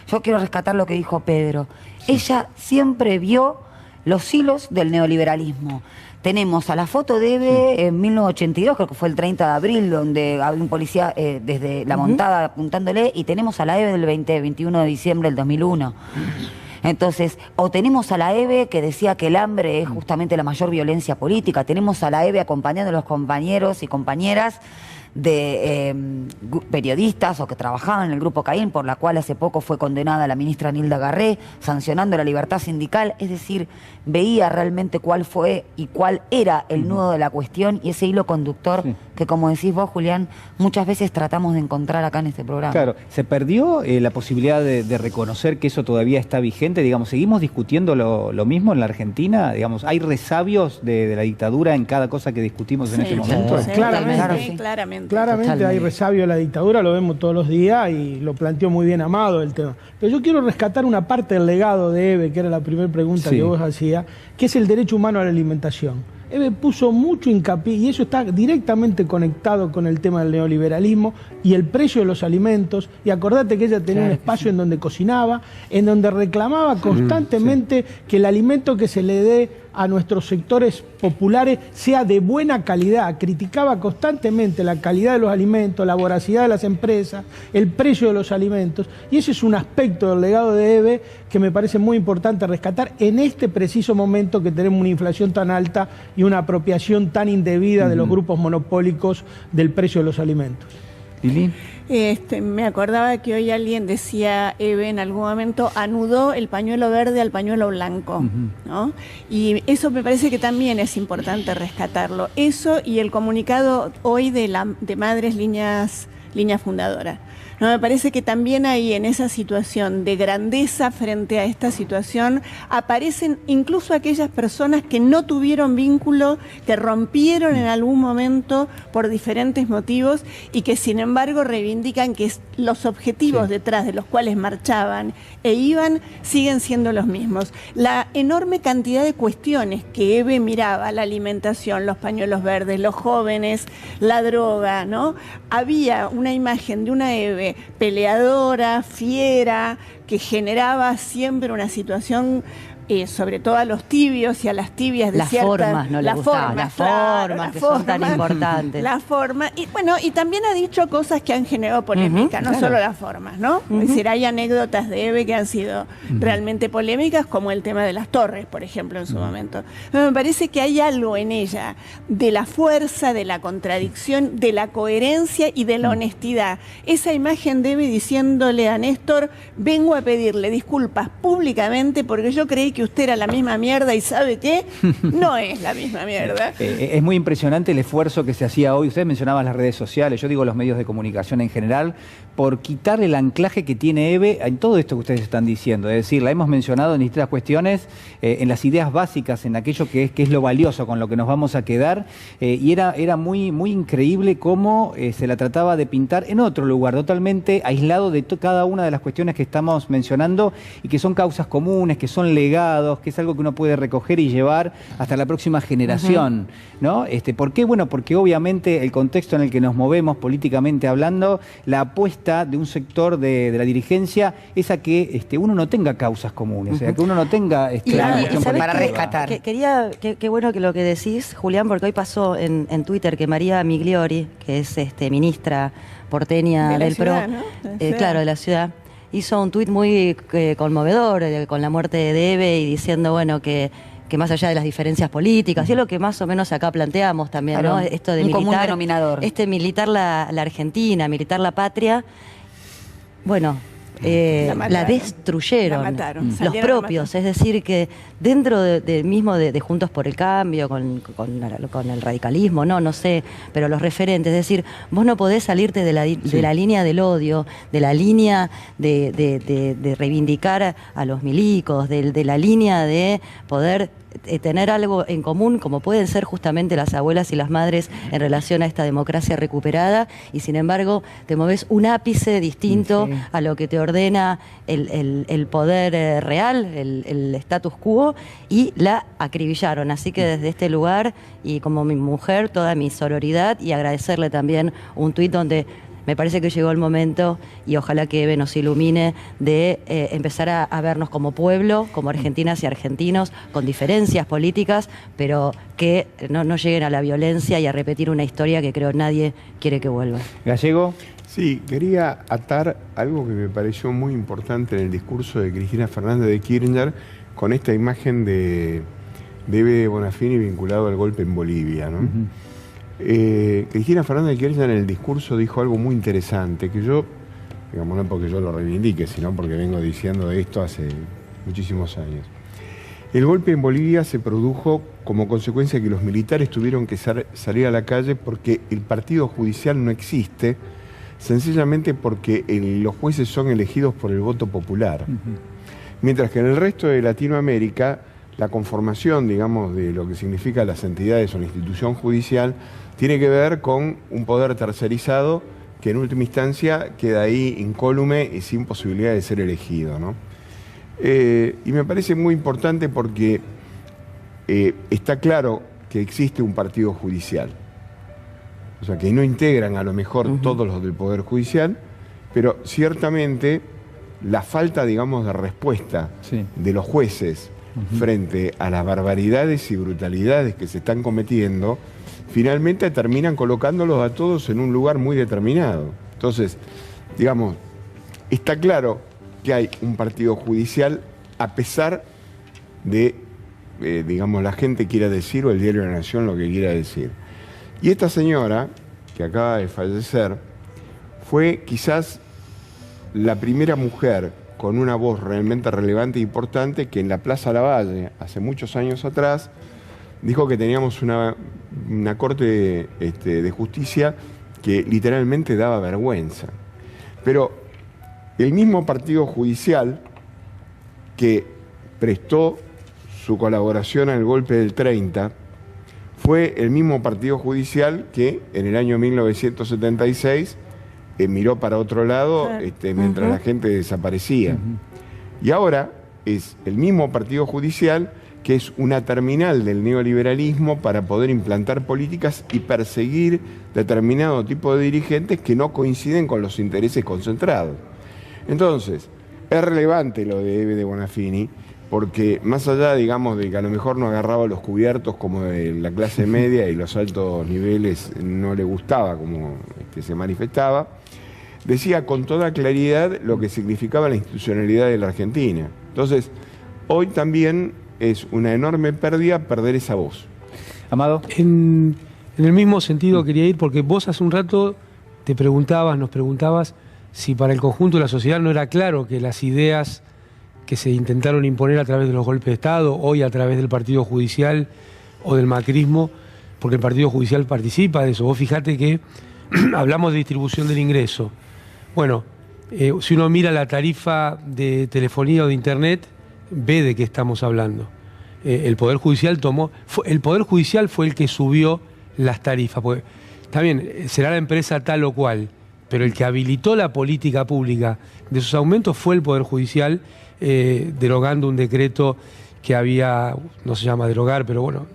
yo quiero rescatar lo que dijo Pedro. Ella siempre vio los hilos del neoliberalismo. Tenemos a la foto de Eve en 1982, creo que fue el 30 de abril, donde había un policía desde la montada apuntándole, y tenemos a la Eve del 21 de diciembre del 2001. Entonces, o tenemos a la Eve que decía que el hambre es justamente la mayor violencia política, tenemos a la Eve acompañando a los compañeros y compañeras de periodistas o que trabajaban en el Grupo Caín, por la cual hace poco fue condenada la ministra Nilda Garré, sancionando la libertad sindical. Es decir, veía realmente cuál fue y cuál era el nudo de la cuestión y ese hilo conductor que, como decís vos, Julián, muchas veces tratamos de encontrar acá en este programa. Claro, ¿se perdió la posibilidad de reconocer que eso todavía está vigente? Digamos, ¿seguimos discutiendo lo mismo en la Argentina? Digamos, ¿hay resabios de la dictadura en cada cosa que discutimos en este momento? Claramente. Claramente hay resabio de la dictadura, lo vemos todos los días y lo planteó muy bien Amado el tema. Pero yo quiero rescatar una parte del legado de Eve, que era la primera pregunta que vos hacías, que es el derecho humano a la alimentación. Eve puso mucho hincapié, y eso está directamente conectado con el tema del neoliberalismo y el precio de los alimentos. Y acordate que ella tenía un espacio en donde cocinaba, en donde reclamaba constantemente que el alimento que se le dé a nuestros sectores populares sea de buena calidad. Criticaba constantemente la calidad de los alimentos, la voracidad de las empresas, el precio de los alimentos, y ese es un aspecto del legado de Eve que me parece muy importante rescatar en este preciso momento que tenemos una inflación tan alta y una apropiación tan indebida de los grupos monopólicos del precio de los alimentos. ¿Lili? Me acordaba que hoy alguien decía, Eve en algún momento anudó el pañuelo verde al pañuelo blanco, ¿no? Y eso me parece que también es importante rescatarlo. Eso y el comunicado hoy de Madres Líneas Fundadoras. No, me parece que también ahí en esa situación de grandeza frente a esta situación aparecen incluso aquellas personas que no tuvieron vínculo, que rompieron en algún momento por diferentes motivos y que sin embargo reivindican que los objetivos detrás de los cuales marchaban e iban siguen siendo los mismos. La enorme cantidad de cuestiones que Eve miraba, la alimentación, los pañuelos verdes, los jóvenes, la droga, ¿no? Había una imagen de una Eve peleadora, fiera, que generaba siempre una situación, sobre todo a los tibios y a las tibias de las formas, no le gustaban, las formas que son tan importantes. La forma, y bueno, y también ha dicho cosas que han generado polémica, no solo las formas, ¿no? Es decir, hay anécdotas de Eve que han sido realmente polémicas, como el tema de las torres, por ejemplo, en su momento. Pero me parece que hay algo en ella de la fuerza, de la contradicción, de la coherencia y de la honestidad. Esa imagen de Eve diciéndole a Néstor, vengo a pedirle disculpas públicamente porque yo creí que usted era la misma mierda y ¿sabe qué? No es la misma mierda. Es muy impresionante el esfuerzo que se hacía hoy. Ustedes mencionaban las redes sociales, yo digo los medios de comunicación en general, por quitar el anclaje que tiene Eve en todo esto que ustedes están diciendo. Es decir, la hemos mencionado en distintas cuestiones, en las ideas básicas, en aquello que es lo valioso, con lo que nos vamos a quedar, y era muy increíble cómo se la trataba de pintar en otro lugar, totalmente aislado de cada una de las cuestiones que estamos mencionando y que son causas comunes, que son legados, que es algo que uno puede recoger y llevar hasta la próxima generación, ¿no? ¿Por qué? Bueno, porque obviamente el contexto en el que nos movemos políticamente hablando, la apuesta de un sector de la dirigencia es a que uno no tenga causas comunes, a que uno no tenga para rescatar. Qué bueno que lo que decís, Julián, porque hoy pasó en Twitter que María Migliori, que es ministra porteña del PRO, claro, de la ciudad, hizo un tuit muy conmovedor con la muerte de Eve y diciendo, bueno, que más allá de las diferencias políticas, y es lo que más o menos acá planteamos también, claro, ¿no? Esto de común denominador. Militar la Argentina, Militar la patria, bueno, la destruyeron, la mataron, los propios, es decir, que dentro de Juntos por el Cambio, con el radicalismo, no sé, pero los referentes, es decir, vos no podés salirte de la línea del odio, de la línea de reivindicar a los milicos, de la línea de poder tener algo en común, como pueden ser justamente las abuelas y las madres en relación a esta democracia recuperada, y sin embargo te moves un ápice distinto a lo que te ordena el poder real, el status quo, y la acribillaron. Así que desde este lugar, y como mi mujer, toda mi sororidad, y agradecerle también un tuit donde me parece que llegó el momento, y ojalá que Eve nos ilumine, de empezar a vernos como pueblo, como argentinas y argentinos, con diferencias políticas, pero que no lleguen a la violencia y a repetir una historia que creo nadie quiere que vuelva. Gallego. Sí, quería atar algo que me pareció muy importante en el discurso de Cristina Fernández de Kirchner con esta imagen de Eve Bonafini vinculado al golpe en Bolivia, ¿no? Cristina Fernández de Kirchner en el discurso dijo algo muy interesante, que yo, digamos, no porque yo lo reivindique, sino porque vengo diciendo esto hace muchísimos años. El golpe en Bolivia se produjo como consecuencia de que los militares tuvieron que salir a la calle porque el partido judicial no existe, sencillamente porque los jueces son elegidos por el voto popular. Mientras que en el resto de Latinoamérica, la conformación, digamos, de lo que significa las entidades o la institución judicial tiene que ver con un poder tercerizado que en última instancia queda ahí incólume y sin posibilidad de ser elegido, ¿no? Y me parece muy importante porque está claro que existe un partido judicial. O sea, que no integran a lo mejor todos los del Poder Judicial, pero ciertamente la falta, digamos, de respuesta de los jueces frente a las barbaridades y brutalidades que se están cometiendo, finalmente terminan colocándolos a todos en un lugar muy determinado. Entonces, digamos, está claro que hay un partido judicial a pesar de, digamos, la gente quiera decir o el diario de la Nación lo que quiera decir. Y esta señora, que acaba de fallecer, fue quizás la primera mujer con una voz realmente relevante e importante que en la Plaza Lavalle, hace muchos años atrás, dijo que teníamos una corte de justicia que literalmente daba vergüenza. Pero el mismo partido judicial que prestó su colaboración al golpe del 30 fue el mismo partido judicial que en el año 1976 miró para otro lado mientras la gente desaparecía. Y ahora es el mismo partido judicial que es una terminal del neoliberalismo para poder implantar políticas y perseguir determinado tipo de dirigentes que no coinciden con los intereses concentrados. Entonces, es relevante lo de Eve de Bonafini, porque más allá, digamos, de que a lo mejor no agarraba los cubiertos como de la clase media y los altos niveles no le gustaba como se manifestaba, decía con toda claridad lo que significaba la institucionalidad de la Argentina. Entonces, hoy también es una enorme pérdida perder esa voz. Amado. En el mismo sentido quería ir, porque vos hace un rato nos preguntabas si para el conjunto de la sociedad no era claro que las ideas que se intentaron imponer a través de los golpes de Estado, hoy a través del Partido Judicial o del macrismo, porque el Partido Judicial participa de eso. Vos fijate que hablamos de distribución del ingreso. Bueno, si uno mira la tarifa de telefonía o de internet, ve de qué estamos hablando. El Poder Judicial fue el que subió las tarifas. Porque, está bien, será la empresa tal o cual, pero el que habilitó la política pública de esos aumentos fue el Poder Judicial, derogando un decreto que había, no se llama derogar, pero bueno,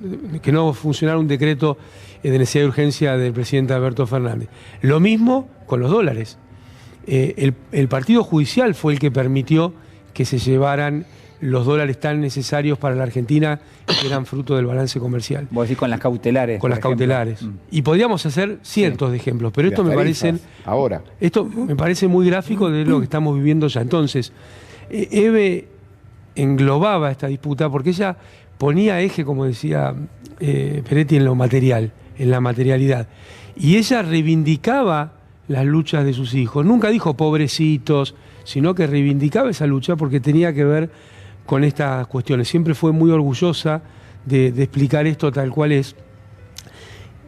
que no funcionara un decreto de necesidad de urgencia del presidente Alberto Fernández. Lo mismo con los dólares. El Partido Judicial fue el que permitió que se llevaran los dólares tan necesarios para la Argentina, que eran fruto del balance comercial. Vos decís con las cautelares. Con las cautelares. Y podríamos hacer cientos de ejemplos, pero esto me parece muy gráfico de lo que estamos viviendo ya. Entonces, Eve englobaba esta disputa porque ella ponía eje, como decía Peretti, en lo material, en la materialidad. Y ella reivindicaba las luchas de sus hijos. Nunca dijo pobrecitos, sino que reivindicaba esa lucha porque tenía que ver con estas cuestiones. Siempre fue muy orgullosa de explicar esto tal cual es.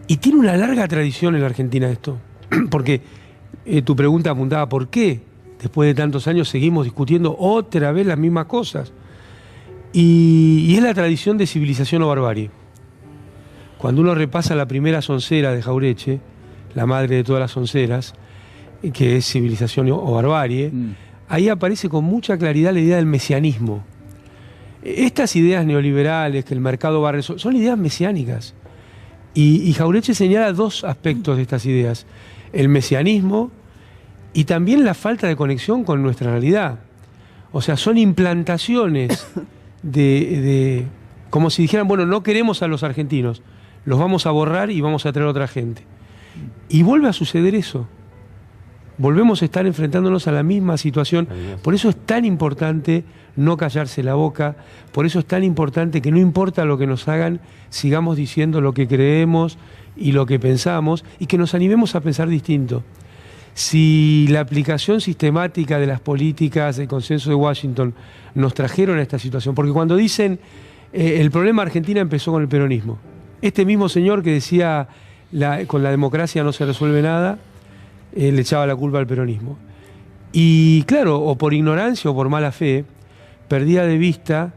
Y tiene una larga tradición en la Argentina esto. Porque tu pregunta apuntaba, ¿por qué después de tantos años seguimos discutiendo otra vez las mismas cosas? Y es la tradición de civilización o barbarie. Cuando uno repasa la primera soncera de Jauretche, la madre de todas las sonceras, que es civilización o barbarie, ahí aparece con mucha claridad la idea del mesianismo. Estas ideas neoliberales, que el mercado va a resolver, son ideas mesiánicas. Y Jauretche señala dos aspectos de estas ideas: el mesianismo y también la falta de conexión con nuestra realidad. O sea, son implantaciones de como si dijeran, bueno, no queremos a los argentinos, los vamos a borrar y vamos a traer a otra gente. Y vuelve a suceder eso. Volvemos a estar enfrentándonos a la misma situación. Por eso es tan importante no callarse la boca, por eso es tan importante que no importa lo que nos hagan, sigamos diciendo lo que creemos y lo que pensamos, y que nos animemos a pensar distinto. Si la aplicación sistemática de las políticas del Consenso de Washington nos trajeron a esta situación, porque cuando dicen el problema Argentina empezó con el peronismo, este mismo señor que decía con la democracia no se resuelve nada, le echaba la culpa al peronismo. Y claro, o por ignorancia o por mala fe, perdía de vista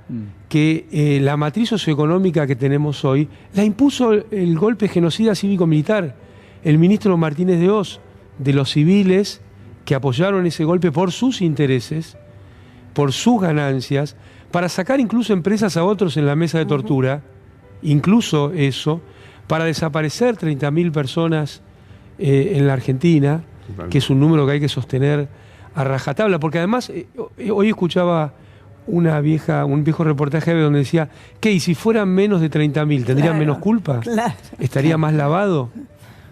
que la matriz socioeconómica que tenemos hoy la impuso el golpe genocida cívico-militar, el ministro Martínez de Oz, de los civiles que apoyaron ese golpe por sus intereses, por sus ganancias, para sacar incluso empresas a otros en la mesa de tortura, incluso eso, para desaparecer 30.000 personas en la Argentina, que es un número que hay que sostener a rajatabla, porque además hoy escuchaba un viejo reportaje donde decía, ¿qué? ¿Y si fueran menos de 30.000, tendrían menos culpa? Claro. ¿Estaría más lavado?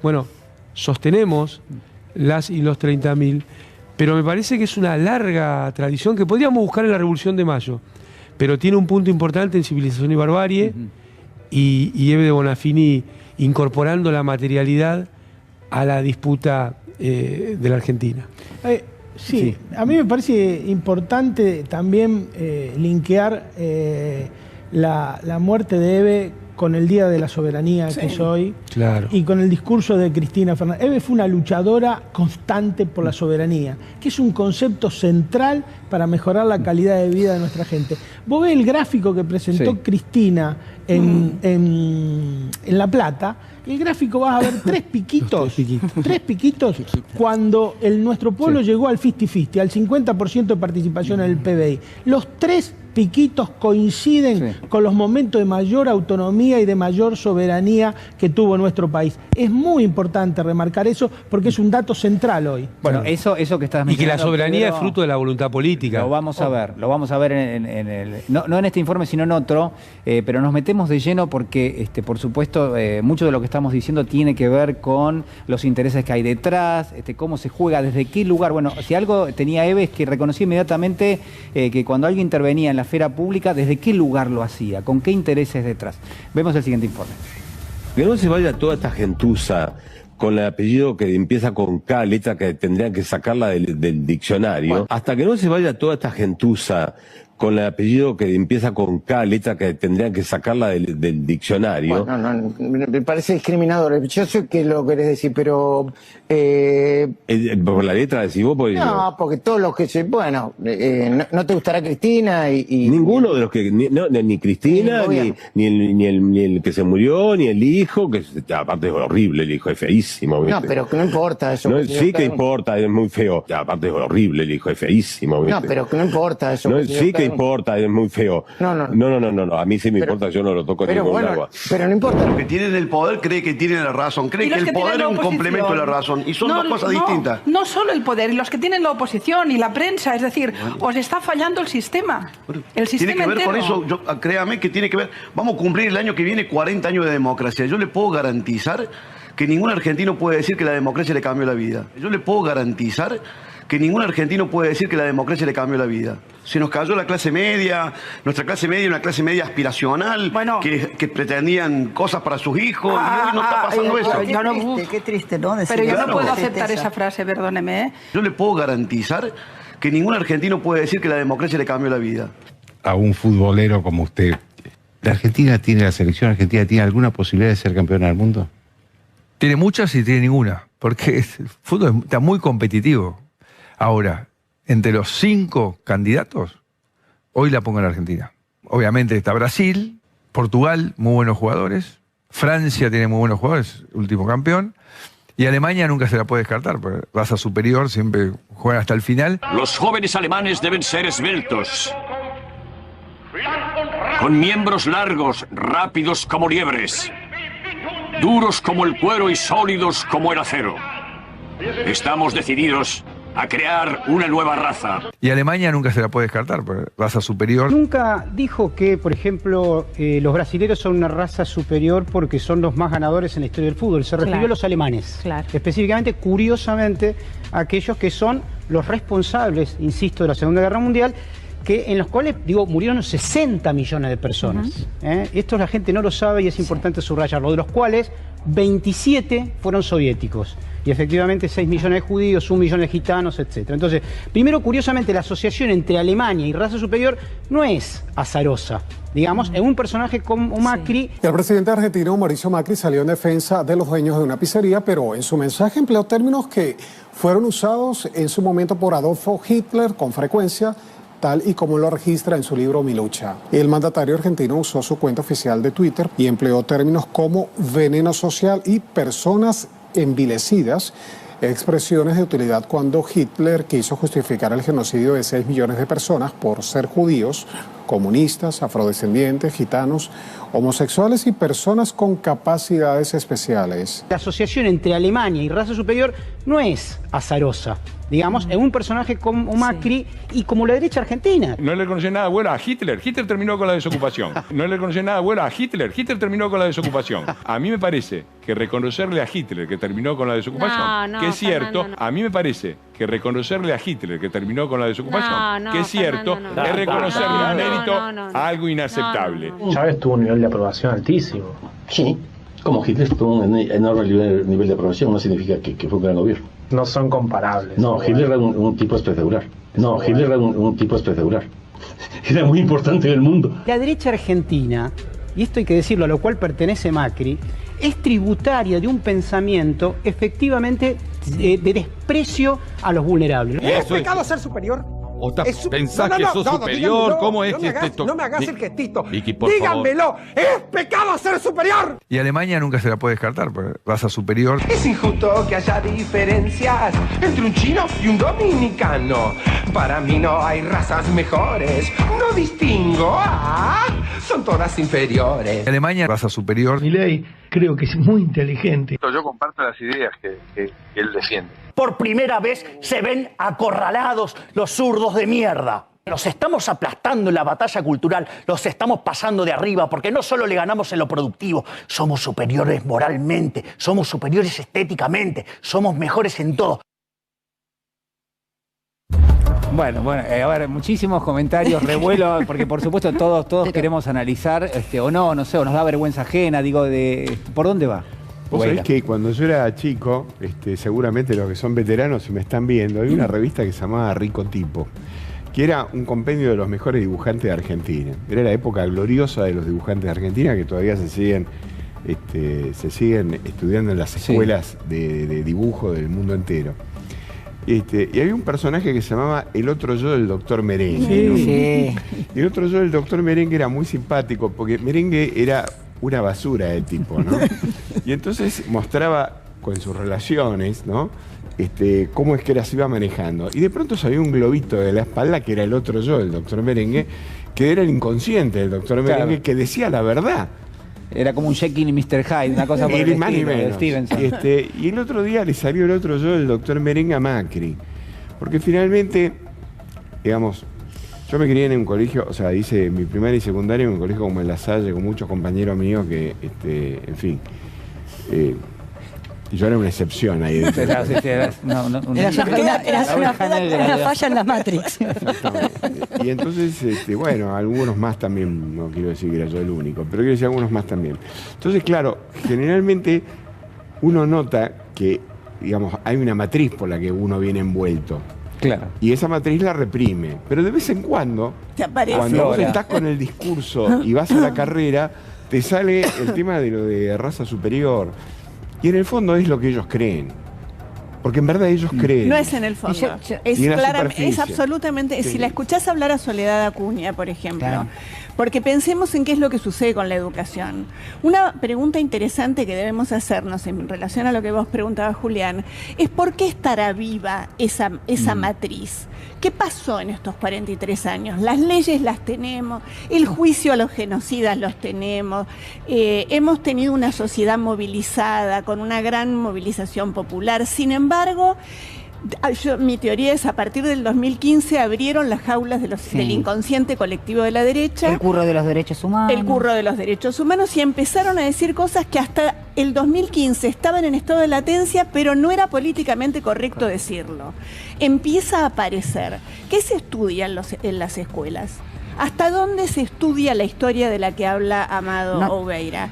Bueno, sostenemos las y los 30.000, pero me parece que es una larga tradición que podríamos buscar en la Revolución de Mayo, pero tiene un punto importante en Civilización y Barbarie, y Eve de Bonafini incorporando la materialidad a la disputa de la Argentina. Sí, a mí me parece importante también linkear la muerte de Eve con el Día de la Soberanía que es hoy, claro, y con el discurso de Cristina Fernández. Eve fue una luchadora constante por la soberanía, que es un concepto central para mejorar la calidad de vida de nuestra gente. Vos ves el gráfico que presentó Cristina en La Plata, y el gráfico vas a ver tres piquitos cuando nuestro pueblo llegó al 50-50, al 50% de participación en el PBI. Los tres piquitos coinciden con los momentos de mayor autonomía y de mayor soberanía que tuvo nuestro país. Es muy importante remarcar eso porque es un dato central hoy. Bueno, eso que estás mencionando. Y que la soberanía es fruto de la voluntad política. Lo vamos a ver no en este informe, sino en otro, pero nos metemos de lleno porque, por supuesto, mucho de lo que estamos diciendo tiene que ver con los intereses que hay detrás, cómo se juega, desde qué lugar. Bueno, si algo tenía Eve es que reconocí inmediatamente que cuando alguien intervenía en la esfera pública, ¿desde qué lugar lo hacía? ¿Con qué intereses detrás? Vemos el siguiente informe. Que no se vaya toda esta gentuza con el apellido que empieza con K, letra que tendrían que sacarla del diccionario. Bueno, hasta que no se vaya toda esta gentuza con el apellido que empieza con K, letra que tendrían que sacarla del diccionario. Bueno, no, me parece discriminador. Yo sé que lo querés decir, pero... ¿Por la letra decís vos? No, porque todos los que se... Bueno, no te gustará Cristina y... Ninguno de los que... Ni Cristina, ni el que se murió, ni el hijo, que aparte es horrible, el hijo es feísimo. ¿viste? No, pero que no importa eso. No, sí que importa, es muy feo. Aparte es horrible, el hijo es feísimo. ¿viste? No, pero que no importa eso. No, sí que importa, es muy feo. No, a mí sí me importa, yo no lo toco en ningún agua. Pero no importa. Los que tienen el poder creen que tienen la razón, creen que el poder es un complemento de la razón, y son dos cosas distintas. No solo el poder, y los que tienen la oposición y la prensa, es decir, os está fallando el sistema. El sistema tiene que ver entero. con eso, créame que tiene que ver. Vamos a cumplir el año que viene 40 años de democracia. Yo le puedo garantizar que ningún argentino puede decir que la democracia le cambió la vida. Yo le puedo garantizar que ningún argentino puede decir que la democracia le cambió la vida. Se nos cayó la clase media, nuestra clase media, una clase media aspiracional, que pretendían cosas para sus hijos, y hoy no está pasando eso. Qué triste, ¿no? Pero yo no puedo aceptar esa frase, perdóneme. Yo le puedo garantizar que ningún argentino puede decir que la democracia le cambió la vida. A un futbolero como usted, ¿la selección argentina tiene alguna posibilidad de ser campeona del mundo? Tiene muchas y tiene ninguna, porque el fútbol está muy competitivo. Ahora, entre los 5 candidatos, hoy la pongo en Argentina. Obviamente está Brasil, Portugal, muy buenos jugadores. Francia tiene muy buenos jugadores, último campeón. Y Alemania nunca se la puede descartar, porque raza superior, siempre juegan hasta el final. Los jóvenes alemanes deben ser esbeltos, con miembros largos, rápidos como liebres, duros como el cuero y sólidos como el acero. Estamos decididos a crear una nueva raza. Y Alemania nunca se la puede descartar, porque raza superior. Nunca dijo que, por ejemplo, los brasileños son una raza superior porque son los más ganadores en la historia del fútbol. Se refirió a los alemanes. Claro. Específicamente, curiosamente, aquellos que son los responsables, insisto, de la Segunda Guerra Mundial, en los cuales, murieron 60 millones de personas. Esto la gente no lo sabe y es importante subrayarlo, de los cuales 27 fueron soviéticos. Y efectivamente 6 millones de judíos, 1 millón de gitanos, etc. Entonces, primero, curiosamente, la asociación entre Alemania y raza superior no es azarosa. Digamos, en un personaje como Macri... El presidente argentino Mauricio Macri salió en defensa de los dueños de una pizzería, pero en su mensaje empleó términos que fueron usados en su momento por Adolfo Hitler con frecuencia, tal y como lo registra en su libro Mi Lucha. El mandatario argentino usó su cuenta oficial de Twitter y empleó términos como veneno social y personas envilecidas, expresiones de utilidad cuando Hitler quiso justificar el genocidio de 6 millones de personas por ser judíos, comunistas, afrodescendientes, gitanos, homosexuales y personas con capacidades especiales. La asociación entre Alemania y raza superior no es azarosa. digamos, en un personaje como Macri y como la derecha argentina. No le reconoció nada bueno a Hitler. Hitler terminó con la desocupación. No le reconoció nada bueno a Hitler. Hitler terminó con la desocupación. A mí me parece que reconocerle a Hitler que terminó con la desocupación, que es cierto, a mí me parece que reconocerle a Hitler que terminó con la desocupación, que es cierto, es reconocerle un mérito a algo inaceptable. Chávez tuvo un nivel de aprobación altísimo. Sí, como Hitler tuvo un enorme nivel de aprobación, no significa que fue un gran gobierno. No son comparables. No, Hitler era un tipo espectacular. No, Hitler era un tipo espectacular. Era muy importante en el mundo. La derecha argentina, y esto hay que decirlo, a lo cual pertenece Macri, es tributaria de un pensamiento efectivamente de desprecio a los vulnerables. ¿Es pecado ser superior? ¿O pensás que sos superior? ¿Cómo es que no me hagas el gestito. Vicky, por díganmelo. ¡Es pecado ser superior! Y Alemania nunca se la puede descartar, porque raza superior. Es injusto que haya diferencias entre un chino y un dominicano. Para mí no hay razas mejores. No distingo. Son todas inferiores. Alemania, raza superior. Milei creo que es muy inteligente. Yo comparto las ideas que él defiende. Por primera vez se ven acorralados los zurdos de mierda. Los estamos aplastando en la batalla cultural, los estamos pasando de arriba, porque no solo le ganamos en lo productivo, somos superiores moralmente, somos superiores estéticamente, somos mejores en todo. Bueno, a ver, muchísimos comentarios, revuelo, porque por supuesto todos queremos analizar, o no sé, o nos da vergüenza ajena, digo, ¿por dónde va? Vos sabés que cuando yo era chico, seguramente los que son veteranos se me están viendo, hay una revista que se llamaba Rico Tipo, que era un compendio de los mejores dibujantes de Argentina. Era la época gloriosa de los dibujantes de Argentina, que todavía se siguen estudiando en las escuelas de dibujo del mundo entero. Y había un personaje que se llamaba el otro yo del Doctor Merengue. ¿No? Sí. Y el otro yo del Doctor Merengue era muy simpático, porque Merengue era una basura de tipo, ¿no? Y entonces mostraba con sus relaciones, ¿no? Cómo es que se iba manejando. Y de pronto salía un globito de la espalda, que era el otro yo, el Doctor Merengue, que era el inconsciente del Doctor Merengue, que decía la verdad. Era como un Jekyll y Mr. Hyde, una cosa por el más estilo, ni menos. Stevenson. Y el otro día le salió el otro yo, el Doctor Merengue, a Macri. Porque finalmente, digamos, yo me crié en un colegio, o sea, hice mi primaria y secundaria en un colegio como en La Salle, con muchos compañeros míos que, en fin, yo era una excepción ahí. Eras una falla en la Matrix. Y entonces, bueno, algunos más también, no quiero decir que era yo el único, pero quiero decir algunos más también. Entonces, claro, generalmente uno nota que, digamos, hay una matriz por la que uno viene envuelto. Claro. Y esa matriz la reprime. Pero de vez en cuando, cuando vos estás con el discurso y vas a la carrera, te sale el tema de lo de raza superior. Y en el fondo es lo que ellos creen. Porque en verdad ellos creen. No es en el fondo. Es absolutamente. Sí. Si la escuchás hablar a Soledad Acuña, por ejemplo. Claro. Porque pensemos en qué es lo que sucede con la educación. Una pregunta interesante que debemos hacernos en relación a lo que vos preguntabas, Julián, es ¿por qué estará viva esa matriz? ¿Qué pasó en estos 43 años? Las leyes las tenemos, el juicio a los genocidas los tenemos, hemos tenido una sociedad movilizada, con una gran movilización popular. Sin embargo, mi teoría es a partir del 2015 abrieron las jaulas del inconsciente colectivo de la derecha. El curro de los derechos humanos. El curro de los derechos humanos, y empezaron a decir cosas que hasta el 2015 estaban en estado de latencia, pero no era políticamente correcto decirlo. Empieza a aparecer. ¿Qué se estudia en las escuelas? ¿Hasta dónde se estudia la historia de la que habla Amado Oveira?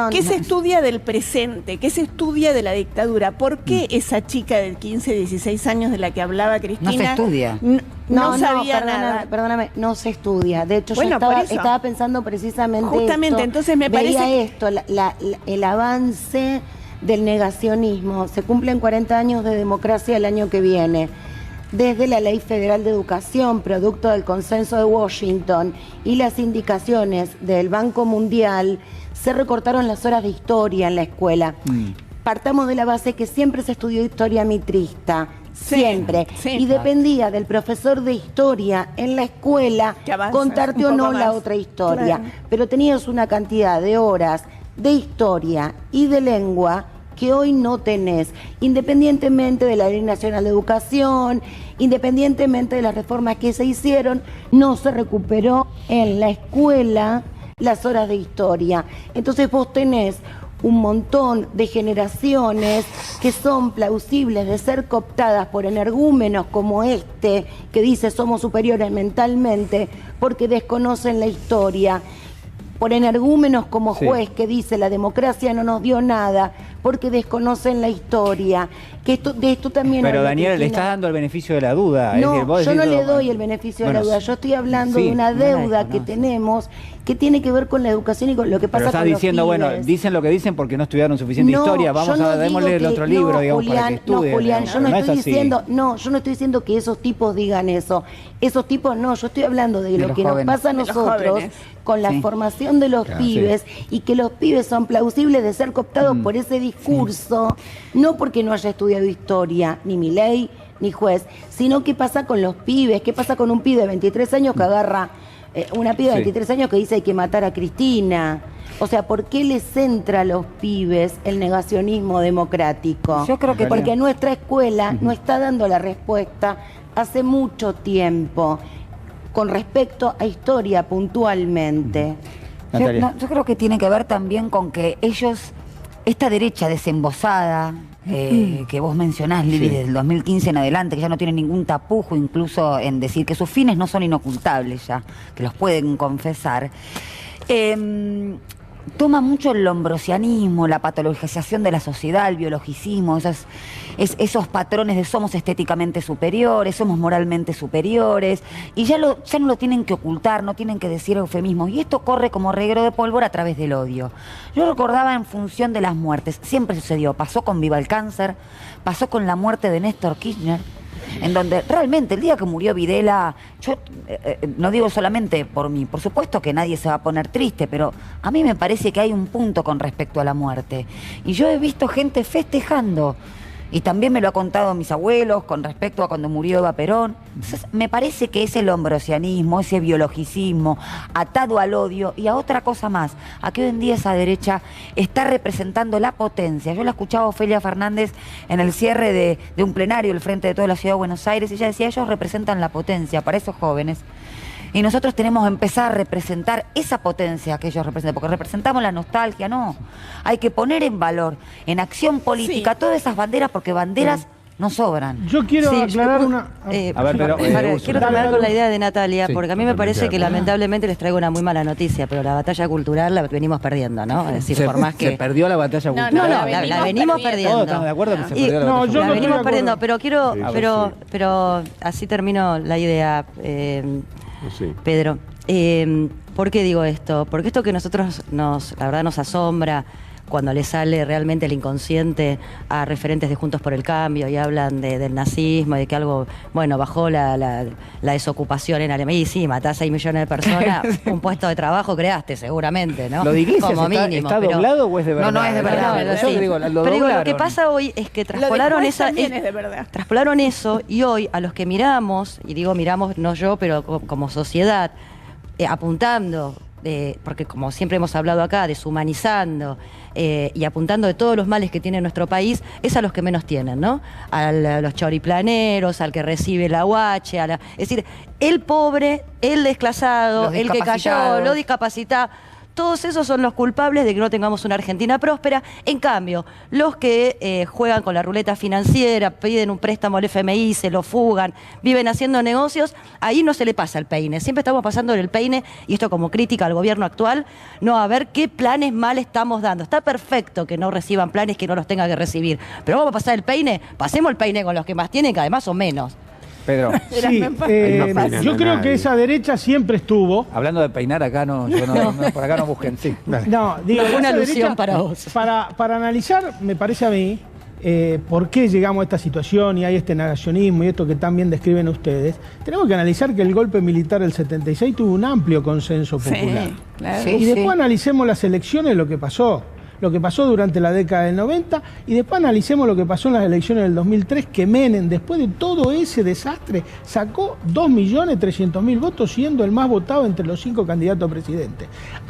¿Qué se estudia del presente? ¿Qué se estudia de la dictadura? ¿Por qué esa chica de 15, 16 años de la que hablaba Cristina? No se estudia. No sabía nada. Perdóname, no se estudia. De hecho, yo estaba pensando precisamente justamente, entonces me parece esto, el avance del negacionismo. Se cumplen 40 años de democracia el año que viene. Desde la Ley Federal de Educación, producto del consenso de Washington, y las indicaciones del Banco Mundial, se recortaron las horas de historia en la escuela. Partamos de la base que siempre se estudió historia mitrista, siempre. Y dependía del profesor de historia en la escuela contarte o no la otra historia. Claro. Pero tenías una cantidad de horas de historia y de lengua que hoy no tenés, independientemente de la Ley Nacional de Educación, independientemente de las reformas que se hicieron, no se recuperó en la escuela las horas de historia. Entonces vos tenés un montón de generaciones que son plausibles de ser cooptadas por energúmenos como este, que dice somos superiores mentalmente, porque desconocen la historia, por energúmenos como juez que dice la democracia no nos dio nada, porque desconocen la historia. Que de esto también... Pero Daniel, le estás dando el beneficio de la duda. No, es decir, yo no le doy el beneficio de la duda. Yo estoy hablando de una deuda que tenemos que tiene que ver con la educación y con lo que pasa con los diciendo, pibes. bueno, dicen lo que dicen porque no estudiaron suficiente historia. Vamos a démosle el otro libro, digamos, Julián, para que estudie. No, Julián, yo no estoy diciendo, yo no estoy diciendo que esos tipos digan eso. Esos tipos no, yo estoy hablando de lo que nos pasa a nosotros con la formación de los pibes y que los pibes son plausibles de ser cooptados por ese discurso, no porque no haya estudiado historia, ni Milei, ni juez, sino qué pasa con los pibes, qué pasa con un pibe de 23 años que agarra, una piba de 23 años que dice hay que matar a Cristina. O sea, ¿por qué les entra a los pibes el negacionismo democrático? Yo creo que porque nuestra escuela no está dando la respuesta hace mucho tiempo con respecto a historia puntualmente. Yo creo que tiene que ver también con que ellos, esta derecha desembosada que vos mencionás, Lili, desde el 2015 en adelante, que ya no tiene ningún tapujo incluso en decir que sus fines no son inocultables ya, que los pueden confesar, toma mucho el lombrosianismo, la patologización de la sociedad, el biologicismo, esos patrones de somos estéticamente superiores, somos moralmente superiores, y ya no lo tienen que ocultar, no tienen que decir eufemismos, y esto corre como reguero de pólvora a través del odio. Yo recordaba en función de las muertes, siempre sucedió, pasó con Viva el Cáncer, pasó con la muerte de Néstor Kirchner, en donde realmente el día que murió Videla, yo no digo solamente por mí, por supuesto que nadie se va a poner triste, pero a mí me parece que hay un punto con respecto a la muerte. Y yo he visto gente festejando, y también me lo ha contado mis abuelos con respecto a cuando murió Eva Perón. Entonces, me parece que ese lombrosianismo, ese biologicismo atado al odio y a otra cosa más, a que hoy en día esa derecha está representando la potencia. Yo la escuchaba a Ofelia Fernández en el cierre de un plenario del Frente de toda la Ciudad de Buenos Aires, y ella decía, ellos representan la potencia para esos jóvenes. Y nosotros tenemos que empezar a representar esa potencia que ellos representan, porque representamos la nostalgia, no. Hay que poner en valor, en acción política, todas esas banderas, porque banderas no sobran. Yo quiero aclarar una... quiero terminar con la idea de Natalia, porque a mí me parece que lamentablemente les traigo una muy mala noticia, pero la batalla cultural la venimos perdiendo, ¿no? Es decir, por más que... Se perdió la batalla cultural. No, la venimos perdiendo. Todos estamos de acuerdo que se perdió la batalla cultural. La venimos perdiendo, pero quiero... Pero así termino la idea, Pedro. ¿Por qué digo esto? Porque esto que nosotros la verdad nos asombra cuando le sale realmente el inconsciente a referentes de Juntos por el Cambio y hablan del nazismo y de que algo, bueno, bajó la desocupación en Alemania. Y sí, matás a 6 millones de personas, un puesto de trabajo creaste seguramente, ¿no? ¿Lo de Iglesias como mínimo, está doblado o es de verdad? No, es de verdad. Sí. Pero digo, lo que pasa hoy es que traspolaron traspolaron eso, y hoy a los que miramos, y digo miramos no yo, pero como sociedad, apuntando, porque como siempre hemos hablado acá, deshumanizando y apuntando de todos los males que tiene nuestro país, es a los que menos tienen, ¿no? A los choriplaneros, al que recibe la UH, es decir, el pobre, el desclasado, el que cayó, los discapacitados. Todos esos son los culpables de que no tengamos una Argentina próspera. En cambio, los que juegan con la ruleta financiera, piden un préstamo al FMI, se lo fugan, viven haciendo negocios, ahí no se le pasa el peine. Siempre estamos pasando el peine, y esto como crítica al gobierno actual, no a ver qué planes mal estamos dando. Está perfecto que no reciban planes que no los tenga que recibir, pero vamos a pasar el peine, pasemos el peine con los que más tienen, que además son menos. Pedro. Sí, yo creo que esa derecha siempre estuvo. Hablando de peinar, acá por acá no busquen. Sí, no, digo, una alusión para vos. Para analizar, me parece a mí, por qué llegamos a esta situación y hay este negacionismo y esto que tan bien describen ustedes, tenemos que analizar que el golpe militar del 76 tuvo un amplio consenso popular. Sí, claro. Y después analicemos las elecciones, lo que pasó durante la década del 90, y después analicemos lo que pasó en las elecciones del 2003, que Menem, después de todo ese desastre, sacó 2.300.000 votos, siendo el más votado entre los 5 candidatos a presidente.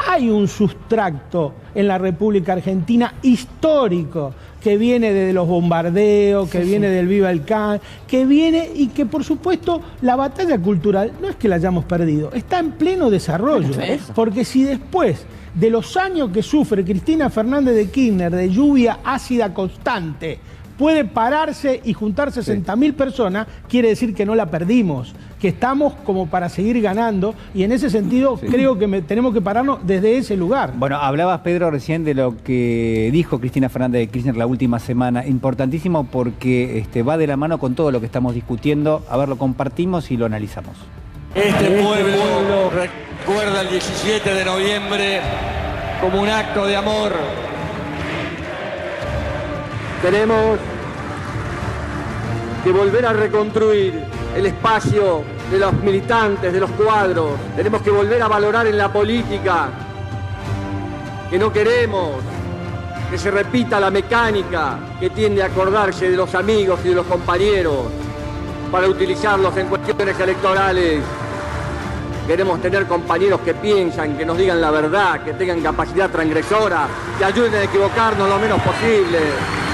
Hay un sustracto en la República Argentina histórico que viene de los bombardeos, que viene del Viva el Can, que viene y que por supuesto la batalla cultural no es que la hayamos perdido, está en pleno desarrollo. Porque si después de los años que sufre Cristina Fernández de Kirchner de lluvia ácida constante, puede pararse y juntar 60.000 personas, quiere decir que no la perdimos, que estamos como para seguir ganando, y en ese sentido creo que tenemos que pararnos desde ese lugar. Bueno, hablabas, Pedro, recién de lo que dijo Cristina Fernández de Kirchner la última semana, importantísimo porque va de la mano con todo lo que estamos discutiendo. A ver, lo compartimos y lo analizamos. Este pueblo recuerda el 17 de noviembre como un acto de amor. Tenemos que volver a reconstruir el espacio de los militantes, de los cuadros. Tenemos que volver a valorar en la política que no queremos que se repita la mecánica que tiende a acordarse de los amigos y de los compañeros para utilizarlos en cuestiones electorales. Queremos tener compañeros que piensan, que nos digan la verdad, que tengan capacidad transgresora, que ayuden a equivocarnos lo menos posible.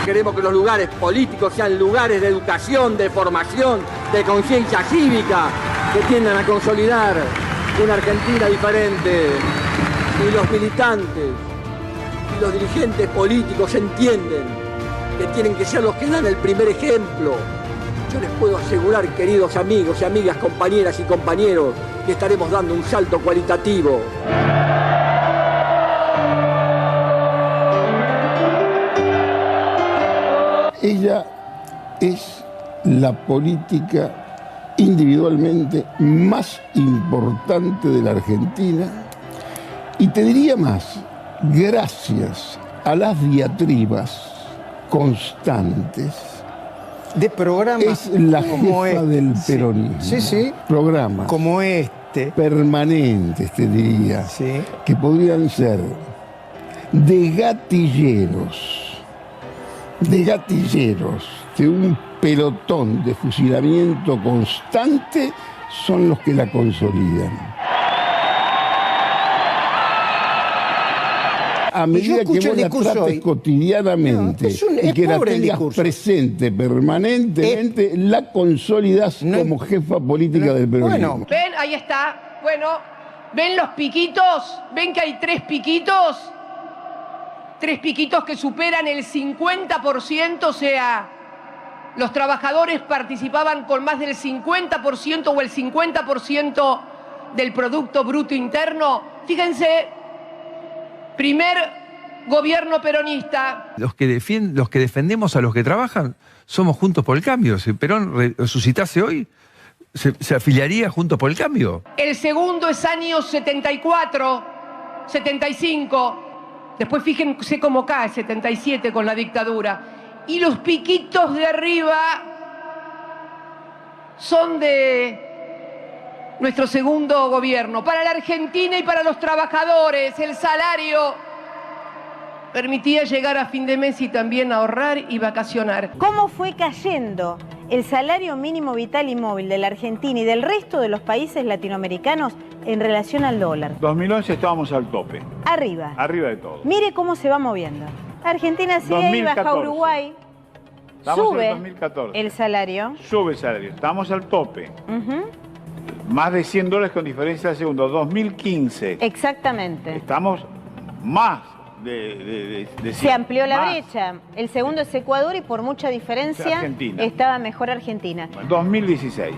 Queremos que los lugares políticos sean lugares de educación, de formación, de conciencia cívica, que tiendan a consolidar una Argentina diferente. Y los militantes y los dirigentes políticos entienden que tienen que ser los que dan el primer ejemplo. Yo les puedo asegurar, queridos amigos y amigas, compañeras y compañeros, que estaremos dando un salto cualitativo. Ella es la política individualmente más importante de la Argentina, y te diría más, gracias a las diatribas constantes de programas es la jefa del peronismo. Programas como este, permanentes, te diría, que podrían ser de gatilleros, que un pelotón de fusilamiento constante son los que la consolidan. A medida que vos la trates cotidianamente y que la tengas presente permanentemente, la consolidás como jefa política del peronismo. ¿Ven? Ahí está. Bueno, ¿ven los piquitos? ¿Ven que hay 3 piquitos? 3 piquitos que superan el 50%, o sea, los trabajadores participaban con más del 50% o el 50% del Producto Bruto Interno. Fíjense, primer gobierno peronista. Los que defendemos a los que trabajan somos Juntos por el Cambio. Si Perón resucitase hoy, ¿se afiliaría Juntos por el Cambio? El segundo es años 74, 75. Después fíjense cómo cae 77 con la dictadura. Y los piquitos de arriba son de nuestro segundo gobierno. Para la Argentina y para los trabajadores, el salario permitía llegar a fin de mes y también ahorrar y vacacionar. ¿Cómo fue cayendo el salario mínimo vital y móvil de la Argentina y del resto de los países latinoamericanos en relación al dólar? 2011 estábamos al tope. Arriba. Arriba de todo. Mire cómo se va moviendo. Argentina sigue y baja Uruguay. Estamos sube en 2014. el salario. Sube el salario. Estamos al tope. Más de $100 con diferencia de segundo. 2015. Exactamente. Estamos más de 100. Se amplió la brecha. El segundo es Ecuador y por mucha diferencia Argentina. Estaba mejor Argentina. 2016.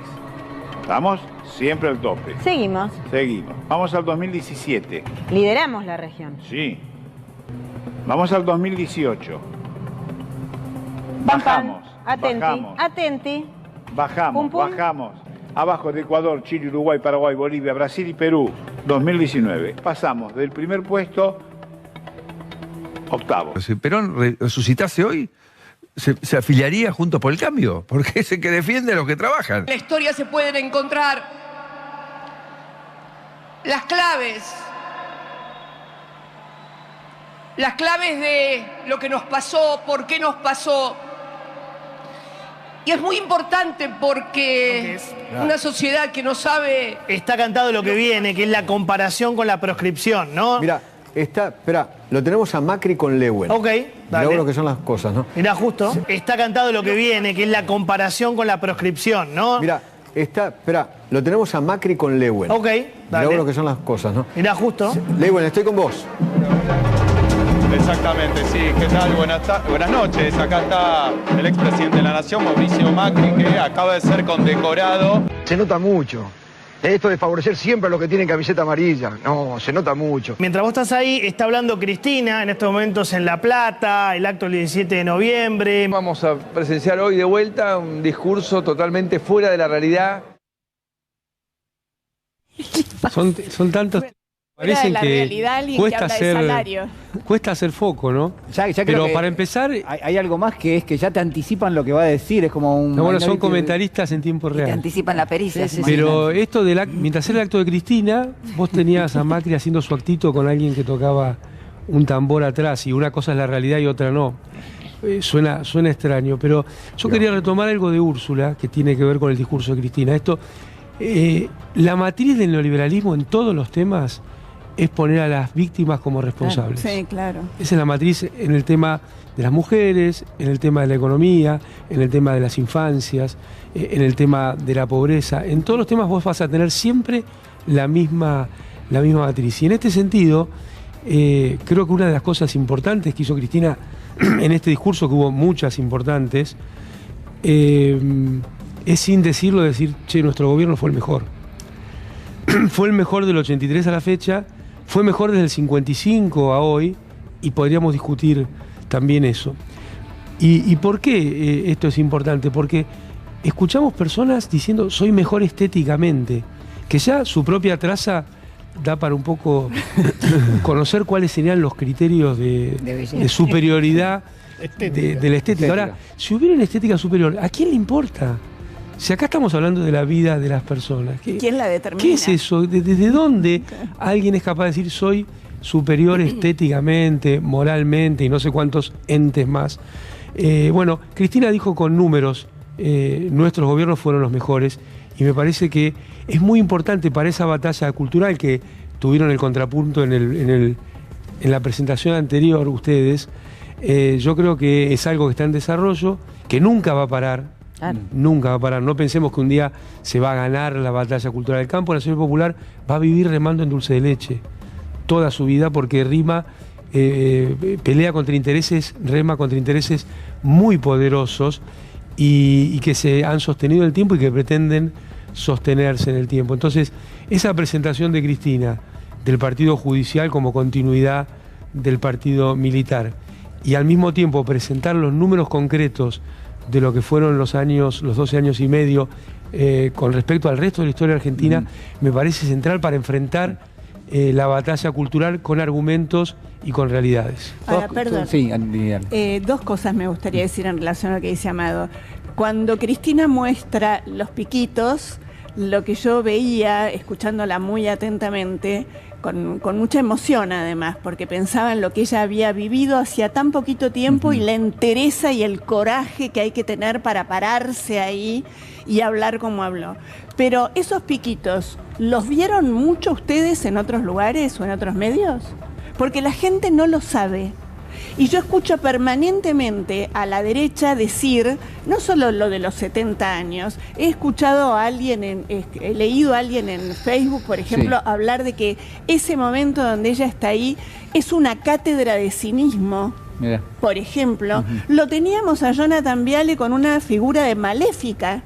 Estamos siempre al tope. Seguimos. Seguimos. Vamos al 2017. Lideramos la región. Sí. Vamos al 2018. Bajamos. Atenti. Bajamos. Atenti. Bajamos. Pum, pum. Bajamos. Abajo de Ecuador, Chile, Uruguay, Paraguay, Bolivia, Brasil y Perú. 2019. Pasamos del primer puesto octavo. Si Perón resucitase hoy, ¿se afiliaría Juntos por el Cambio? Porque es el que defiende a los que trabajan. En la historia se pueden encontrar las claves de lo que nos pasó, por qué nos pasó. Y es muy importante porque una sociedad que no sabe... Está cantado lo que viene, que es la comparación con la proscripción, ¿no? Mira, espera, lo tenemos a Macri con Leuwen. Ok. Mirá lo que son las cosas, ¿no? Mirá, justo, está cantado lo que viene, que es la comparación con la proscripción, ¿no? Mirá, espera, lo tenemos a Macri con Leuwen. Ok, dale. Mirá lo que son las cosas, ¿no? Mirá, justo. Leuwen, estoy con vos. Exactamente, sí. ¿Qué tal? Buenas noches. Acá está el expresidente de la Nación, Mauricio Macri, que acaba de ser condecorado. Se nota mucho. Esto de favorecer siempre a los que tienen camiseta amarilla. No, se nota mucho. Mientras vos estás ahí, está hablando Cristina, en estos momentos en La Plata, el acto el 17 de noviembre. Vamos a presenciar hoy de vuelta un discurso totalmente fuera de la realidad. Son tantos... Parecen la que realidad, cuesta que hacer foco, ¿no? Pero para empezar... Hay algo más que es que ya te anticipan lo que va a decir, es como un... No, bueno, son comentaristas en tiempo real. Te anticipan la pericia. Sí. Pero esto mientras era el acto de Cristina, vos tenías a Macri haciendo su actito con alguien que tocaba un tambor atrás, y una cosa es la realidad y otra no. Suena extraño, pero yo quería retomar algo de Úrsula, que tiene que ver con el discurso de Cristina. La matriz del neoliberalismo en todos los temas es poner a las víctimas como responsables. Sí, claro. Esa es la matriz en el tema de las mujeres, en el tema de la economía, en el tema de las infancias, en el tema de la pobreza. En todos los temas vos vas a tener siempre la misma matriz. Y en este sentido, creo que una de las cosas importantes que hizo Cristina en este discurso, que hubo muchas importantes, es sin decirlo, decir, che, nuestro gobierno fue el mejor. Fue el mejor del 83 a la fecha, fue mejor desde el 55 a hoy, y podríamos discutir también eso. ¿Y por qué esto es importante? Porque escuchamos personas diciendo, soy mejor estéticamente, que ya su propia traza da para un poco conocer cuáles serían los criterios de superioridad de la estética. Ahora, si hubiera una estética superior, ¿a quién le importa? Si acá estamos hablando de la vida de las personas. ¿Quién la determina? ¿Qué es eso? ¿Desde dónde alguien es capaz de decir soy superior estéticamente, moralmente y no sé cuántos entes más? Bueno, Cristina dijo con números, nuestros gobiernos fueron los mejores, y me parece que es muy importante para esa batalla cultural que tuvieron el contrapunto en la presentación anterior ustedes. Yo creo que es algo que está en desarrollo, que nunca va a parar. Claro. Nunca va a parar. No pensemos que un día se va a ganar la batalla cultural del campo. La Nación Popular va a vivir remando en dulce de leche toda su vida, porque pelea contra intereses, rema contra intereses muy poderosos y que se han sostenido en el tiempo y que pretenden sostenerse en el tiempo. Entonces, esa presentación de Cristina del partido judicial como continuidad del partido militar, y al mismo tiempo presentar los números concretos de lo que fueron los 12 años y medio con respecto al resto de la historia argentina, me parece central para enfrentar la batalla cultural con argumentos y con realidades. Ahora, perdón. Sí, dos cosas me gustaría decir en relación a lo que dice Amado. Cuando Cristina muestra los piquitos, lo que yo veía, escuchándola muy atentamente, con mucha emoción además, porque pensaba en lo que ella había vivido hacía tan poquito tiempo y la entereza y el coraje que hay que tener para pararse ahí y hablar como habló. Pero esos piquitos, ¿los vieron mucho ustedes en otros lugares o en otros medios? Porque la gente no lo sabe. Y yo escucho permanentemente a la derecha decir, no solo lo de los 70 años, he escuchado a alguien, he leído a alguien en Facebook, por ejemplo, hablar de que ese momento donde ella está ahí es una cátedra de cinismo. Mira. Por ejemplo, lo teníamos a Jonathan Viale con una figura de maléfica.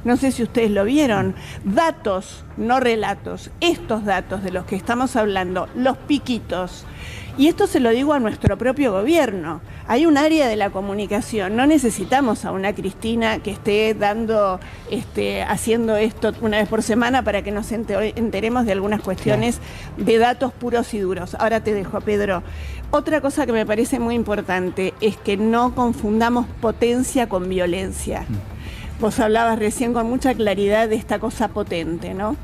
No sé si ustedes lo vieron. Datos, no relatos. Estos datos de los que estamos hablando, los piquitos. Y esto se lo digo a nuestro propio gobierno. Hay un área de la comunicación, no necesitamos a una Cristina que esté haciendo esto una vez por semana para que nos enteremos de algunas cuestiones de datos puros y duros. Ahora te dejo, Pedro. Otra cosa que me parece muy importante es que no confundamos potencia con violencia. Vos hablabas recién con mucha claridad de esta cosa potente, ¿no?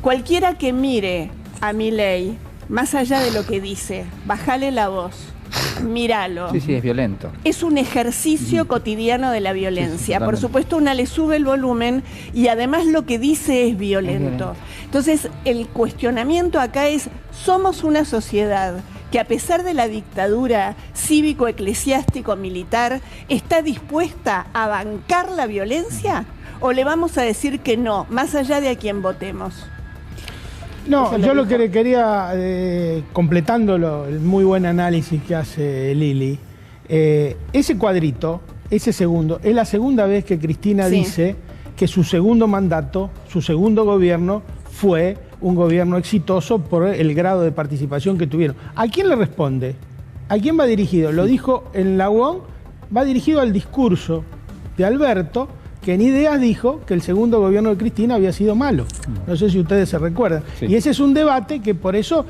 Cualquiera que mire a Milei, más allá de lo que dice, bájale la voz, míralo. Sí, es violento. Es un ejercicio cotidiano de la violencia. Por supuesto, una le sube el volumen y además lo que dice es violento. Entonces, el cuestionamiento acá es, somos una sociedad que a pesar de la dictadura cívico-eclesiástico-militar está dispuesta a bancar la violencia? ¿O le vamos a decir que no, más allá de a quién votemos? No, yo lo que le quería, completando el muy buen análisis que hace Lili, ese cuadrito, ese segundo, es la segunda vez que Cristina dice que su segundo mandato, su segundo gobierno, fue un gobierno exitoso por el grado de participación que tuvieron. ¿A quién le responde? ¿A quién va dirigido? Lo dijo en la UON, va dirigido al discurso de Alberto, que en Ideas dijo que el segundo gobierno de Cristina había sido malo. No sé si ustedes se recuerdan. Sí. Y ese es un debate que por eso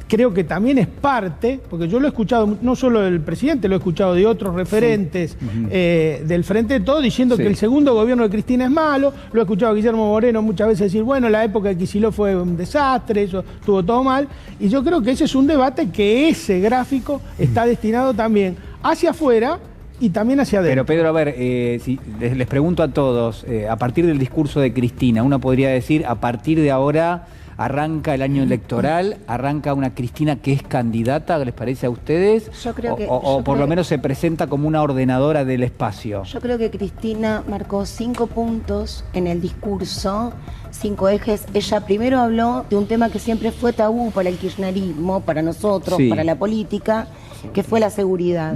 creo que también es parte, porque yo lo he escuchado, no solo del presidente, lo he escuchado de otros referentes del Frente de Todos, diciendo que el segundo gobierno de Cristina es malo. Lo he escuchado a Guillermo Moreno muchas veces decir, bueno, la época de Kicillof fue un desastre, eso estuvo todo mal. Y yo creo que ese es un debate que ese gráfico está destinado también hacia afuera y también hacia adentro. Pero Pedro, a ver, si les pregunto a todos, a partir del discurso de Cristina, uno podría decir, a partir de ahora arranca el año electoral, arranca una Cristina que es candidata, ¿les parece a ustedes? Yo creo que... O por lo menos se presenta como una ordenadora del espacio. Yo creo que Cristina marcó 5 puntos en el discurso, 5 ejes. Ella primero habló de un tema que siempre fue tabú para el kirchnerismo, para nosotros, para la política, que fue la seguridad.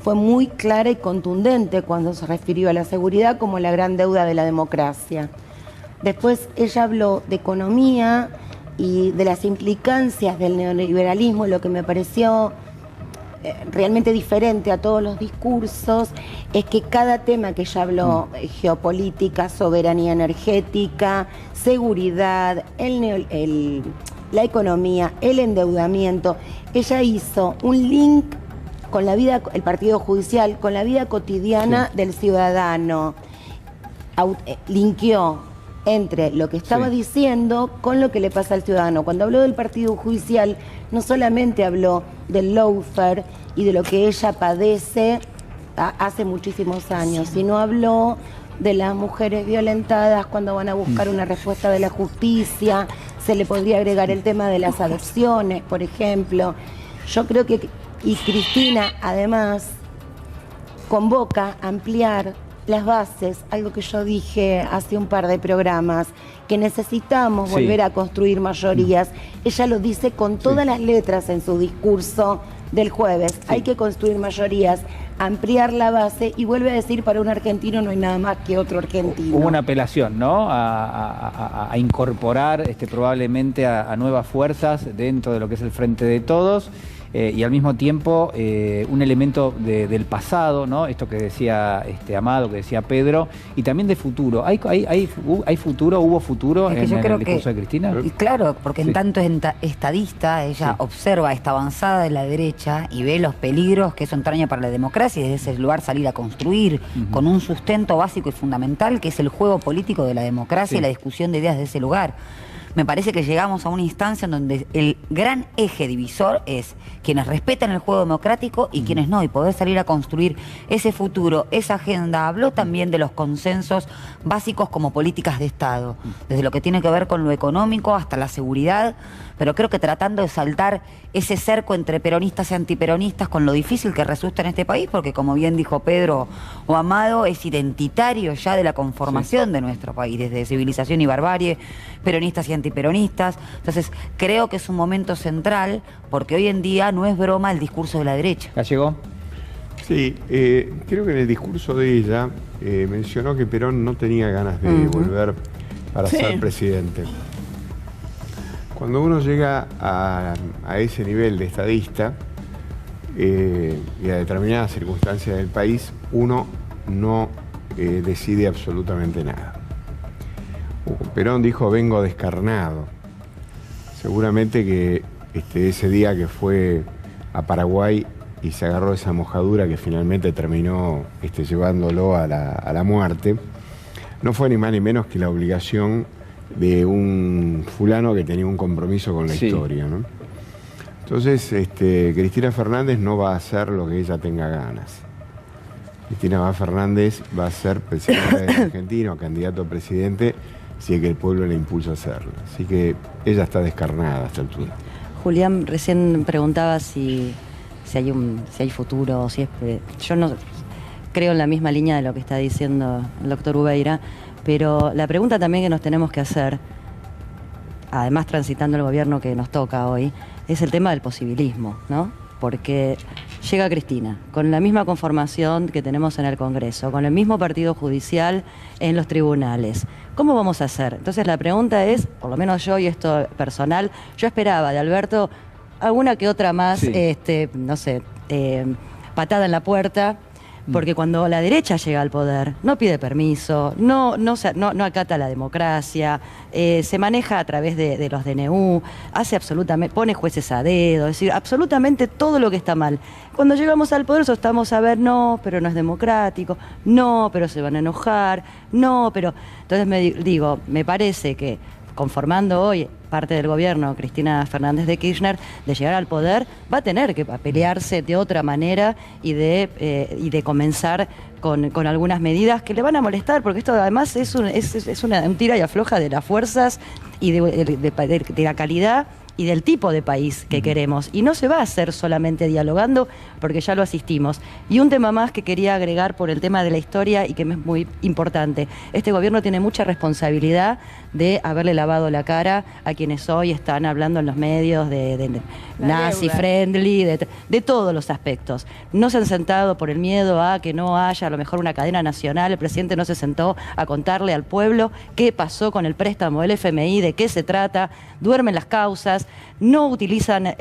Fue muy clara y contundente cuando se refirió a la seguridad como la gran deuda de la democracia. Después ella habló de economía y de las implicancias del neoliberalismo, lo que me pareció realmente diferente a todos los discursos, es que cada tema que ella habló, geopolítica, soberanía energética, seguridad, la economía, el endeudamiento, ella hizo un link con la vida, el partido judicial, con la vida cotidiana del ciudadano. Linkeó entre lo que estaba diciendo con lo que le pasa al ciudadano. Cuando habló del partido judicial, no solamente habló del lawfare y de lo que ella padece hace muchísimos años, sino habló de las mujeres violentadas cuando van a buscar una respuesta de la justicia. Se le podría agregar el tema de las adopciones, por ejemplo. Yo creo que... Y Cristina, además, convoca a ampliar las bases, algo que yo dije hace un par de programas, que necesitamos volver a construir mayorías. Ella lo dice con todas las letras en su discurso del jueves. Hay que construir mayorías, ampliar la base, y vuelve a decir, para un argentino no hay nada más que otro argentino. Hubo una apelación, ¿no?, a incorporar probablemente a nuevas fuerzas dentro de lo que es el Frente de Todos. Y al mismo tiempo un elemento del pasado, ¿no? Esto que decía Amado, que decía Pedro, y también de futuro. ¿Hay futuro, hubo futuro en el discurso de Cristina? Y claro, porque en tanto estadista, ella observa esta avanzada de la derecha y ve los peligros que eso entraña para la democracia, y desde ese lugar salir a construir con un sustento básico y fundamental, que es el juego político de la democracia y la discusión de ideas de ese lugar. Me parece que llegamos a una instancia en donde el gran eje divisor es quienes respetan el juego democrático y quienes no, y poder salir a construir ese futuro, esa agenda. Habló también de los consensos básicos como políticas de Estado, desde lo que tiene que ver con lo económico hasta la seguridad, pero creo que tratando de saltar ese cerco entre peronistas y antiperonistas, con lo difícil que resulta en este país, porque como bien dijo Pedro o Amado, es identitario ya de la conformación de nuestro país, desde civilización y barbarie, peronistas y antiperonistas. Entonces creo que es un momento central, porque hoy en día no es broma el discurso de la derecha. ¿Gallego? Sí, creo que en el discurso de ella mencionó que Perón no tenía ganas de volver para ser presidente. Cuando uno llega a ese nivel de estadista y a determinadas circunstancias del país, uno no decide absolutamente nada. Perón dijo, vengo descarnado. Seguramente que ese día que fue a Paraguay y se agarró esa mojadura que finalmente terminó llevándolo a la muerte, no fue ni más ni menos que la obligación de un fulano que tenía un compromiso con la historia, ¿no? Entonces, Cristina Fernández no va a hacer lo que ella tenga ganas. Cristina Fernández va a ser presidenta de Argentina o candidato a presidente si es que el pueblo le impulsa a hacerlo. Así que ella está descarnada a esta altura. Julián recién preguntaba si hay futuro, yo no creo en la misma línea de lo que está diciendo el doctor Ubeira, pero la pregunta también que nos tenemos que hacer, además transitando el gobierno que nos toca hoy, es el tema del posibilismo, ¿no? Porque llega Cristina, con la misma conformación que tenemos en el Congreso, con el mismo partido judicial en los tribunales. ¿Cómo vamos a hacer? Entonces la pregunta es, por lo menos yo, y esto personal, yo esperaba de Alberto alguna que otra más, patada en la puerta, porque cuando la derecha llega al poder, no pide permiso, no acata la democracia, se maneja a través de los DNU, pone jueces a dedo, es decir, absolutamente todo lo que está mal. Cuando llegamos al poder, estamos a ver, no, pero no es democrático, no, pero se van a enojar, no, pero... Entonces me parece que conformando hoy parte del gobierno, Cristina Fernández de Kirchner, de llegar al poder, va a tener que pelearse de otra manera y de comenzar con algunas medidas que le van a molestar, porque esto además es un tira y afloja de las fuerzas y de la calidad y del tipo de país que queremos. Y no se va a hacer solamente dialogando, porque ya lo asistimos. Y un tema más que quería agregar por el tema de la historia y que es muy importante. Este gobierno tiene mucha responsabilidad de haberle lavado la cara a quienes hoy están hablando en los medios de nazi friendly, de todos los aspectos. No se han sentado por el miedo a que no haya a lo mejor una cadena nacional. El presidente no se sentó a contarle al pueblo qué pasó con el préstamo del FMI, de qué se trata, duermen las causas, no utilizan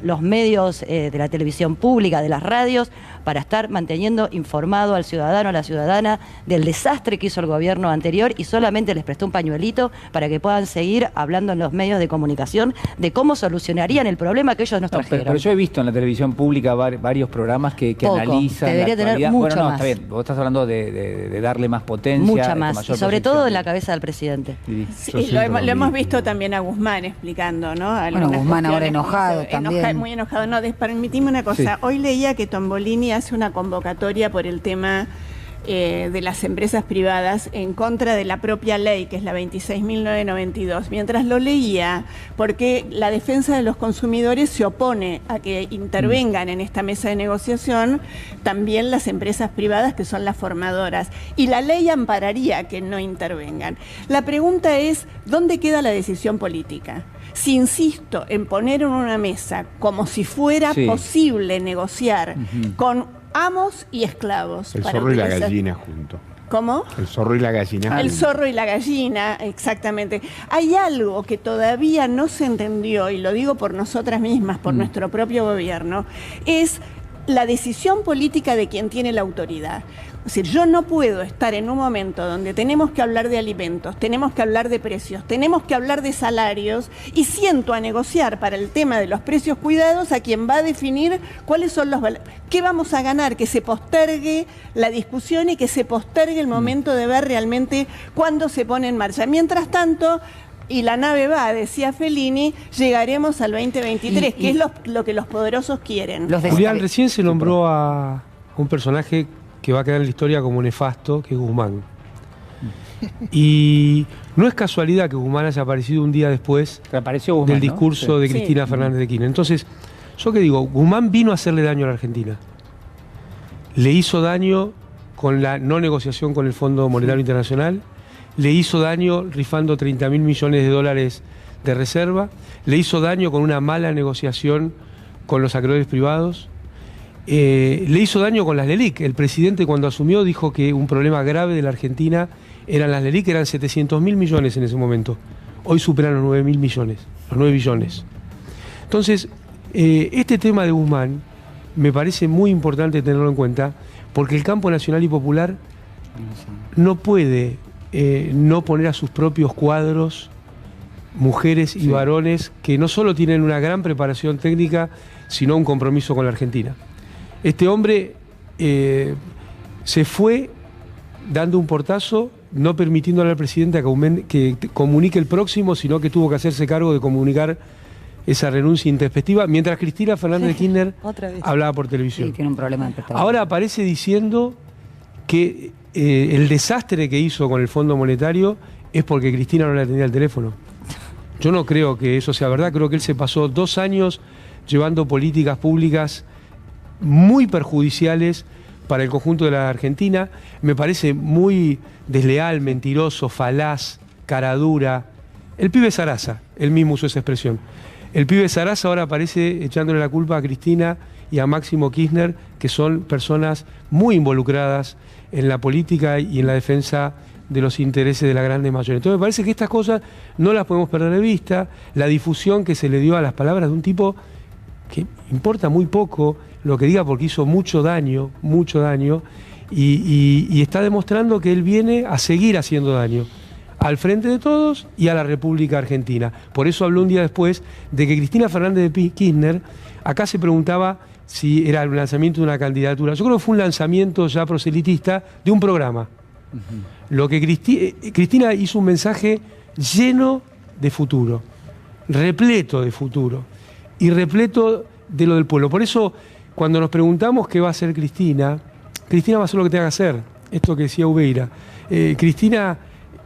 los medios de la televisión pública, de las radios, para estar manteniendo informado al ciudadano, a la ciudadana, del desastre que hizo el gobierno anterior, y solamente les prestó un pañuelito para que puedan seguir hablando en los medios de comunicación de cómo solucionarían el problema que ellos nos trajeron. Pero yo he visto en la televisión pública varios programas que analizan debería la tener mucho más. Está bien, vos estás hablando de darle más potencia. Mucha más, y sobre todo en la cabeza del presidente. Sí, lo hemos visto también a Guzmán explicando, ¿no? Bueno, Guzmán ahora enojado también. Muy enojado. No, permitime una cosa. Hoy leía que Tombolini hace una convocatoria por el tema de las empresas privadas en contra de la propia ley, que es la 26.992. Mientras lo leía, porque la defensa de los consumidores se opone a que intervengan en esta mesa de negociación también las empresas privadas, que son las formadoras. Y la ley ampararía que no intervengan. La pregunta es, ¿dónde queda la decisión política? Si insisto en poner en una mesa como si fuera posible negociar con amos y esclavos. El zorro y la gallina junto. ¿Cómo? El zorro y la gallina. El zorro y la gallina, exactamente. Hay algo que todavía no se entendió, y lo digo por nosotras mismas, por nuestro propio gobierno, es la decisión política de quien tiene la autoridad. Es decir, yo no puedo estar en un momento donde tenemos que hablar de alimentos, tenemos que hablar de precios, tenemos que hablar de salarios, y siento a negociar para el tema de los precios cuidados a quien va a definir cuáles son los valores. ¿Qué vamos a ganar? Que se postergue la discusión y que se postergue el momento de ver realmente cuándo se pone en marcha. Mientras tanto, y la nave va, decía Fellini, llegaremos al 2023, que es lo que los poderosos quieren. Julián, recién se nombró a un personaje que va a quedar en la historia como nefasto, que es Guzmán. Y no es casualidad que Guzmán haya aparecido un día después del discurso de Cristina Fernández de Kirchner. Entonces, ¿yo qué digo? Guzmán vino a hacerle daño a la Argentina. Le hizo daño con la no negociación con el Fondo Monetario Internacional, le hizo daño rifando 30.000 millones de dólares de reserva, le hizo daño con una mala negociación con los acreedores privados, le hizo daño con las LELIC. El presidente, cuando asumió, dijo que un problema grave de la Argentina eran las LELIC, eran 700.000 millones en ese momento. Hoy superan los 9.000 millones, los 9 billones. Entonces, este tema de Guzmán me parece muy importante tenerlo en cuenta, porque el campo nacional y popular no puede no poner a sus propios cuadros mujeres y varones que no solo tienen una gran preparación técnica, sino un compromiso con la Argentina. Este hombre se fue dando un portazo, no permitiéndole al presidente que comunique el próximo, sino que tuvo que hacerse cargo de comunicar esa renuncia intempestiva, mientras Cristina Fernández de Kirchner hablaba por televisión. Sí, tiene un problema de espectáculo. Ahora aparece diciendo que el desastre que hizo con el Fondo Monetario es porque Cristina no le atendía el teléfono. Yo no creo que eso sea verdad, creo que él se pasó 2 años llevando políticas públicas muy perjudiciales para el conjunto de la Argentina. Me parece muy desleal, mentiroso, falaz, caradura. El pibe Sarasa, él mismo usó esa expresión. El pibe Sarasa ahora aparece echándole la culpa a Cristina y a Máximo Kirchner, que son personas muy involucradas en la política y en la defensa de los intereses de la grande mayoría. Entonces me parece que estas cosas no las podemos perder de vista. La difusión que se le dio a las palabras de un tipo que importa muy poco lo que diga porque hizo mucho daño, y está demostrando que él viene a seguir haciendo daño al frente de todos y a la República Argentina. Por eso habló un día después de que Cristina Fernández de Kirchner, acá se preguntaba si era el lanzamiento de una candidatura. Yo creo que fue un lanzamiento ya proselitista de un programa. Lo que Cristina hizo un mensaje lleno de futuro, repleto de futuro y repleto de lo del pueblo. Por eso, cuando nos preguntamos qué va a hacer Cristina, Cristina va a hacer lo que tenga que hacer. Esto que decía Ubeira. Cristina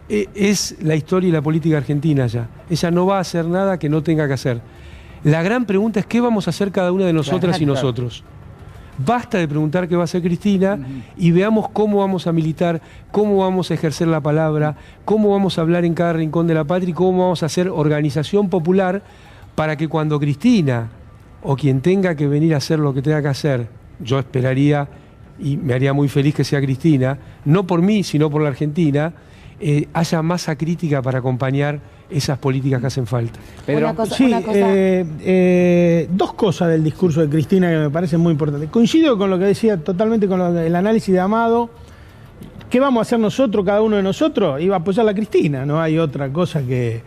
es la historia y la política argentina ya. Ella no va a hacer nada que no tenga que hacer. La gran pregunta es qué vamos a hacer cada una de nosotras y nosotros. Basta de preguntar qué va a hacer Cristina y veamos cómo vamos a militar, cómo vamos a ejercer la palabra, cómo vamos a hablar en cada rincón de la patria y cómo vamos a hacer organización popular para que cuando Cristina o quien tenga que venir a hacer lo que tenga que hacer, yo esperaría y me haría muy feliz que sea Cristina, no por mí, sino por la Argentina, haya masa crítica para acompañar esas políticas que hacen falta. Pedro. Dos cosas del discurso de Cristina que me parecen muy importantes. Coincido con lo que decía totalmente con el análisis de Amado. ¿Qué vamos a hacer nosotros, cada uno de nosotros? Iba a apoyar a la Cristina, no hay otra cosa que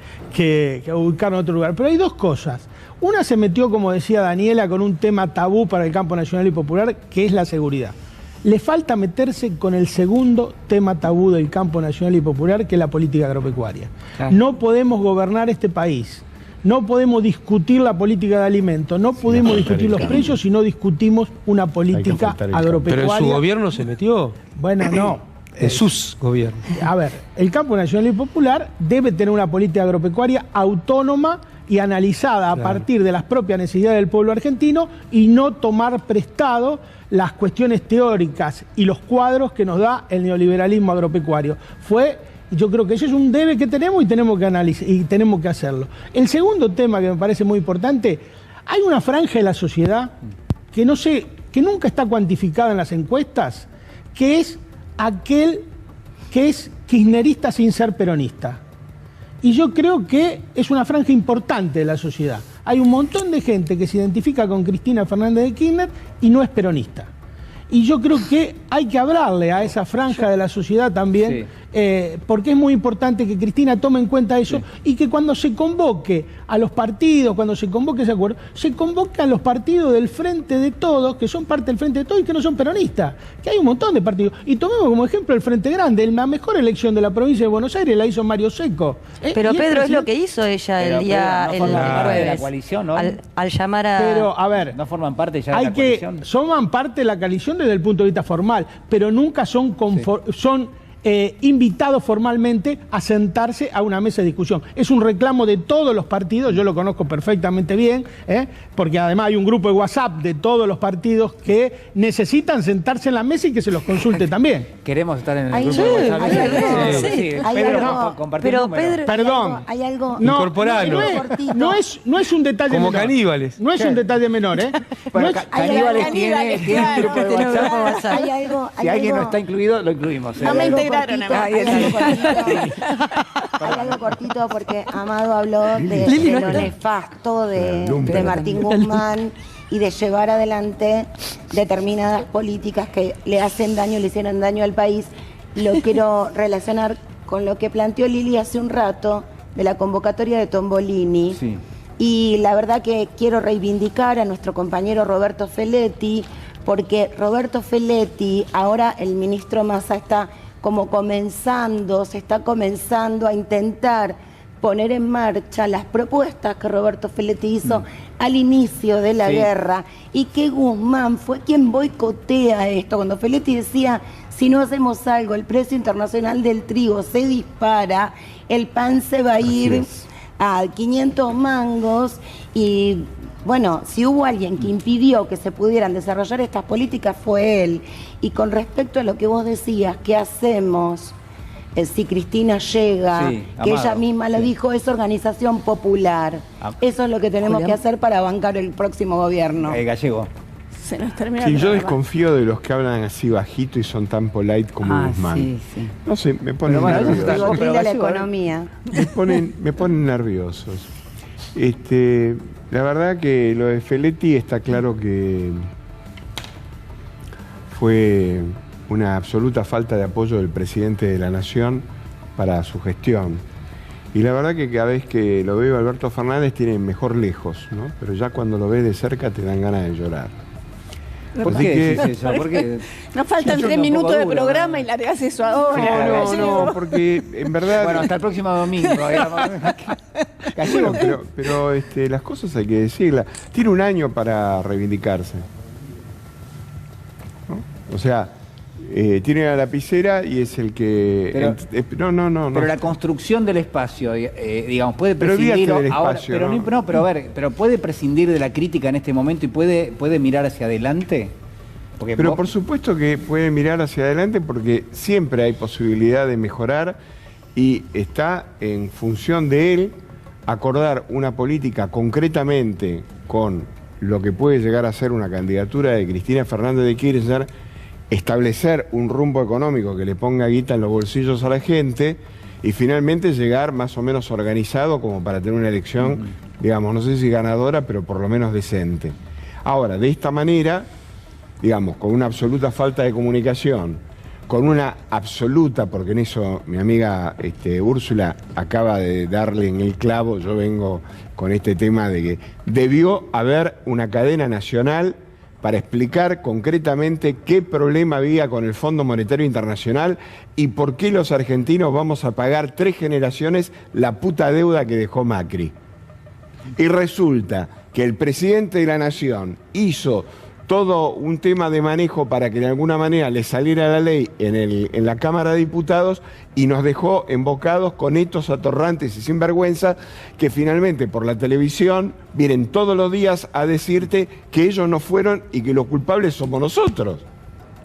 ubicar en otro lugar. Pero hay dos cosas. Una se metió, como decía Daniela, con un tema tabú para el campo nacional y popular, que es la seguridad. Le falta meterse con el segundo tema tabú del campo nacional y popular, que es la política agropecuaria. Claro. No podemos gobernar este país, no podemos discutir la política de alimentos, no podemos discutir los precios si no discutimos una política agropecuaria. Pero en su gobierno se metió. Bueno, no. En sus gobiernos. A ver, el campo nacional y popular debe tener una política agropecuaria autónoma y analizada a partir de las propias necesidades del pueblo argentino y no tomar prestado las cuestiones teóricas y los cuadros que nos da el neoliberalismo agropecuario. Yo creo que eso es un debe que tenemos y tenemos que analizar y tenemos que hacerlo. El segundo tema que me parece muy importante, hay una franja de la sociedad que nunca está cuantificada en las encuestas, que es aquel que es kirchnerista sin ser peronista. Y yo creo que es una franja importante de la sociedad. Hay un montón de gente que se identifica con Cristina Fernández de Kirchner y no es peronista. Y yo creo que hay que hablarle a esa franja de la sociedad también, porque es muy importante que Cristina tome en cuenta eso y que cuando se convoque a los partidos, cuando se convoque ese acuerdo, se convoque a los partidos del Frente de Todos, que son parte del Frente de Todos y que no son peronistas, que hay un montón de partidos. Y tomemos como ejemplo el Frente Grande, la mejor elección de la provincia de Buenos Aires la hizo Mario Seco. Pero Pedro, es lo que hizo ella el día el jueves, de la coalición, ¿no? Al llamar a... Pero, a ver, no forman parte ya de la coalición. Forman parte de la coalición desde el punto de vista formal, pero nunca son invitados formalmente a sentarse a una mesa de discusión. Es un reclamo de todos los partidos, yo lo conozco perfectamente bien, porque además hay un grupo de WhatsApp de todos los partidos que necesitan sentarse en la mesa y que se los consulte también. Queremos estar en el grupo de WhatsApp. Pedro, perdón, hay algo incorporarlo. No es un detalle como menor. Caníbales. No es un detalle menor, Bueno, Caníbales tiene un grupo de WhatsApp. Si alguien no está incluido, lo incluimos. Hay algo cortito porque Amado habló de lo nefasto de Martín Guzmán y de llevar adelante determinadas políticas que le hacen daño, le hicieron daño al país. Lo quiero relacionar con lo que planteó Lili hace un rato de la convocatoria de Tombolini. Sí. Y la verdad que quiero reivindicar a nuestro compañero Roberto Feletti, porque Roberto Feletti, ahora el ministro Massa está se está comenzando a intentar poner en marcha las propuestas que Roberto Feletti hizo al inicio de la guerra y que Guzmán fue quien boicotea esto. Cuando Feletti decía, si no hacemos algo, el precio internacional del trigo se dispara, el pan se va a ir a 500 mangos y... Bueno, si hubo alguien que impidió que se pudieran desarrollar estas políticas fue él. Y con respecto a lo que vos decías, ¿qué hacemos si Cristina llega? Sí, que Amado, ella misma lo dijo, es organización popular. Eso es lo que tenemos que hacer para bancar el próximo gobierno. Gallego. Se nos termina Sí, el yo programa. desconfío de los que hablan así bajito y son tan polite como Guzmán. sí, sí. No sé, me ponen Pero bueno, nerviosos. digo, rinde la economía. Me ponen nerviosos. La verdad que lo de Feletti está claro que fue una absoluta falta de apoyo del presidente de la Nación para su gestión. Y la verdad que cada vez que lo veo a Alberto Fernández tiene mejor lejos, ¿no? Pero ya cuando lo ves de cerca te dan ganas de llorar. ¿Por Así qué que- decís eso? ¿Por qué? Nos faltan Sí, yo 3 un minutos poco de duro, programa y largás eso ahora. No, porque en verdad... Bueno, hasta el próximo domingo. Bueno, pero las cosas hay que decirlas. Tiene un año para reivindicarse, ¿no? O sea, tiene la lapicera y es el que... Pero, Pero la construcción del espacio, digamos, puede Pero prescindir olvídate del ahora, espacio, pero, ¿no? pero a ver, pero puede prescindir de la crítica en este momento y puede mirar hacia adelante. Porque Pero vos- por supuesto que puede mirar hacia adelante porque siempre hay posibilidad de mejorar y está en función de él acordar una política concretamente con lo que puede llegar a ser una candidatura de Cristina Fernández de Kirchner, establecer un rumbo económico que le ponga guita en los bolsillos a la gente y finalmente llegar más o menos organizado como para tener una elección, digamos, no sé si ganadora, pero por lo menos decente. Ahora, de esta manera, digamos, con una absoluta falta de comunicación, con una absoluta, porque en eso mi amiga Úrsula acaba de darle en el clavo, yo vengo con este tema de que debió haber una cadena nacional para explicar concretamente qué problema había con el Fondo Monetario Internacional y por qué los argentinos vamos a pagar 3 generaciones la puta deuda que dejó Macri. Y resulta que el presidente de la Nación hizo todo un tema de manejo para que de alguna manera le saliera la ley en la Cámara de Diputados y nos dejó embocados con estos atorrantes y sinvergüenza que finalmente por la televisión vienen todos los días a decirte que ellos no fueron y que los culpables somos nosotros.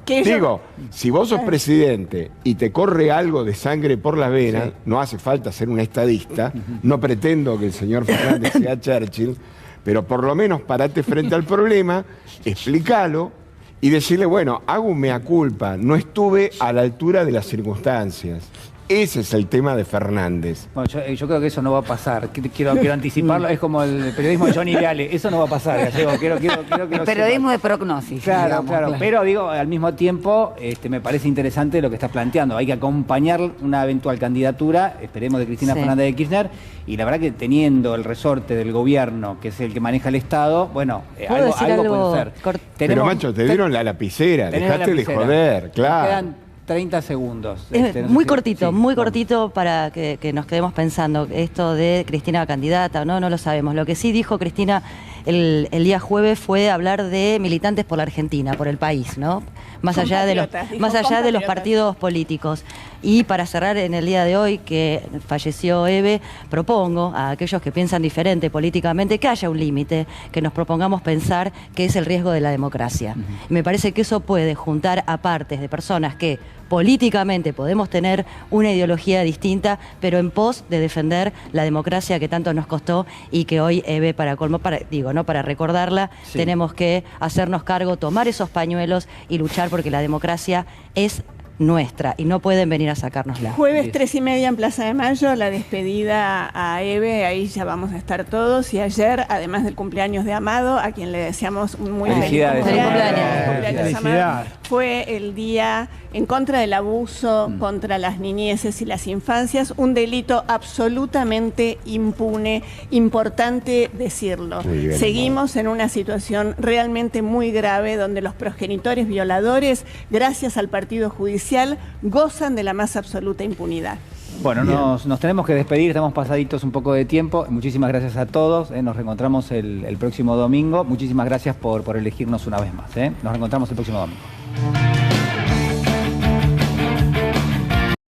Digo, si vos sos presidente y te corre algo de sangre por las venas, no hace falta ser un estadista, no pretendo que el señor Fernández sea Churchill, pero por lo menos parate frente al problema, explícalo y decirle, bueno, hago un mea culpa, no estuve a la altura de las circunstancias. Ese es el tema de Fernández. Bueno, yo creo que eso no va a pasar. Quiero anticiparlo. Es como el periodismo de Johnny Viale. Eso no va a pasar, Gallego. Quiero que El lo periodismo sepas. de prognosis. Claro, digamos, claro. Pero digo, al mismo tiempo, me parece interesante lo que estás planteando. Hay que acompañar una eventual candidatura, esperemos, de Cristina Sí. Fernández de Kirchner. Y la verdad que teniendo el resorte del gobierno, que es el que maneja el Estado, bueno, ¿Puedo decir algo algo puede ser. Pero macho, te dieron la lapicera, tenés la dejate de lapicera. joder, Nos claro. quedan 30 segundos. Es No sé muy si- cortito, sí, muy vamos. cortito para que nos quedemos pensando esto de Cristina candidata o no, no lo sabemos. Lo que sí dijo Cristina el día jueves fue hablar de militantes por la Argentina, por el país, ¿no? Más allá de los, Compatriotas, dijo más allá de los compatriotas. partidos políticos. Y para cerrar en el día de hoy, que falleció Eve, propongo a aquellos que piensan diferente políticamente que haya un límite, que nos propongamos pensar qué es el riesgo de la democracia. Y me parece que eso puede juntar a partes de personas que políticamente podemos tener una ideología distinta, pero en pos de defender la democracia que tanto nos costó y que hoy Eve, para colmo, para recordarla, Sí. tenemos que hacernos cargo, tomar esos pañuelos y luchar porque la democracia es nuestra y no pueden venir a sacárnosla. Jueves 3:30 en Plaza de Mayo, la despedida a Eve, ahí ya vamos a estar todos. Y ayer, además del cumpleaños de Amado, a quien le deseamos un muy feliz Felicidades, cumpleaños, Amado. Amado, fue el día en contra del abuso contra las niñeces y las infancias, un delito absolutamente impune, importante decirlo. Muy bien, Seguimos en una situación realmente muy grave donde los progenitores violadores, gracias al partido judicial, gozan de la más absoluta impunidad. Bueno, nos tenemos que despedir, estamos pasaditos un poco de tiempo. Muchísimas gracias a todos, nos reencontramos el próximo domingo. Muchísimas gracias por elegirnos una vez más. Nos reencontramos el próximo domingo.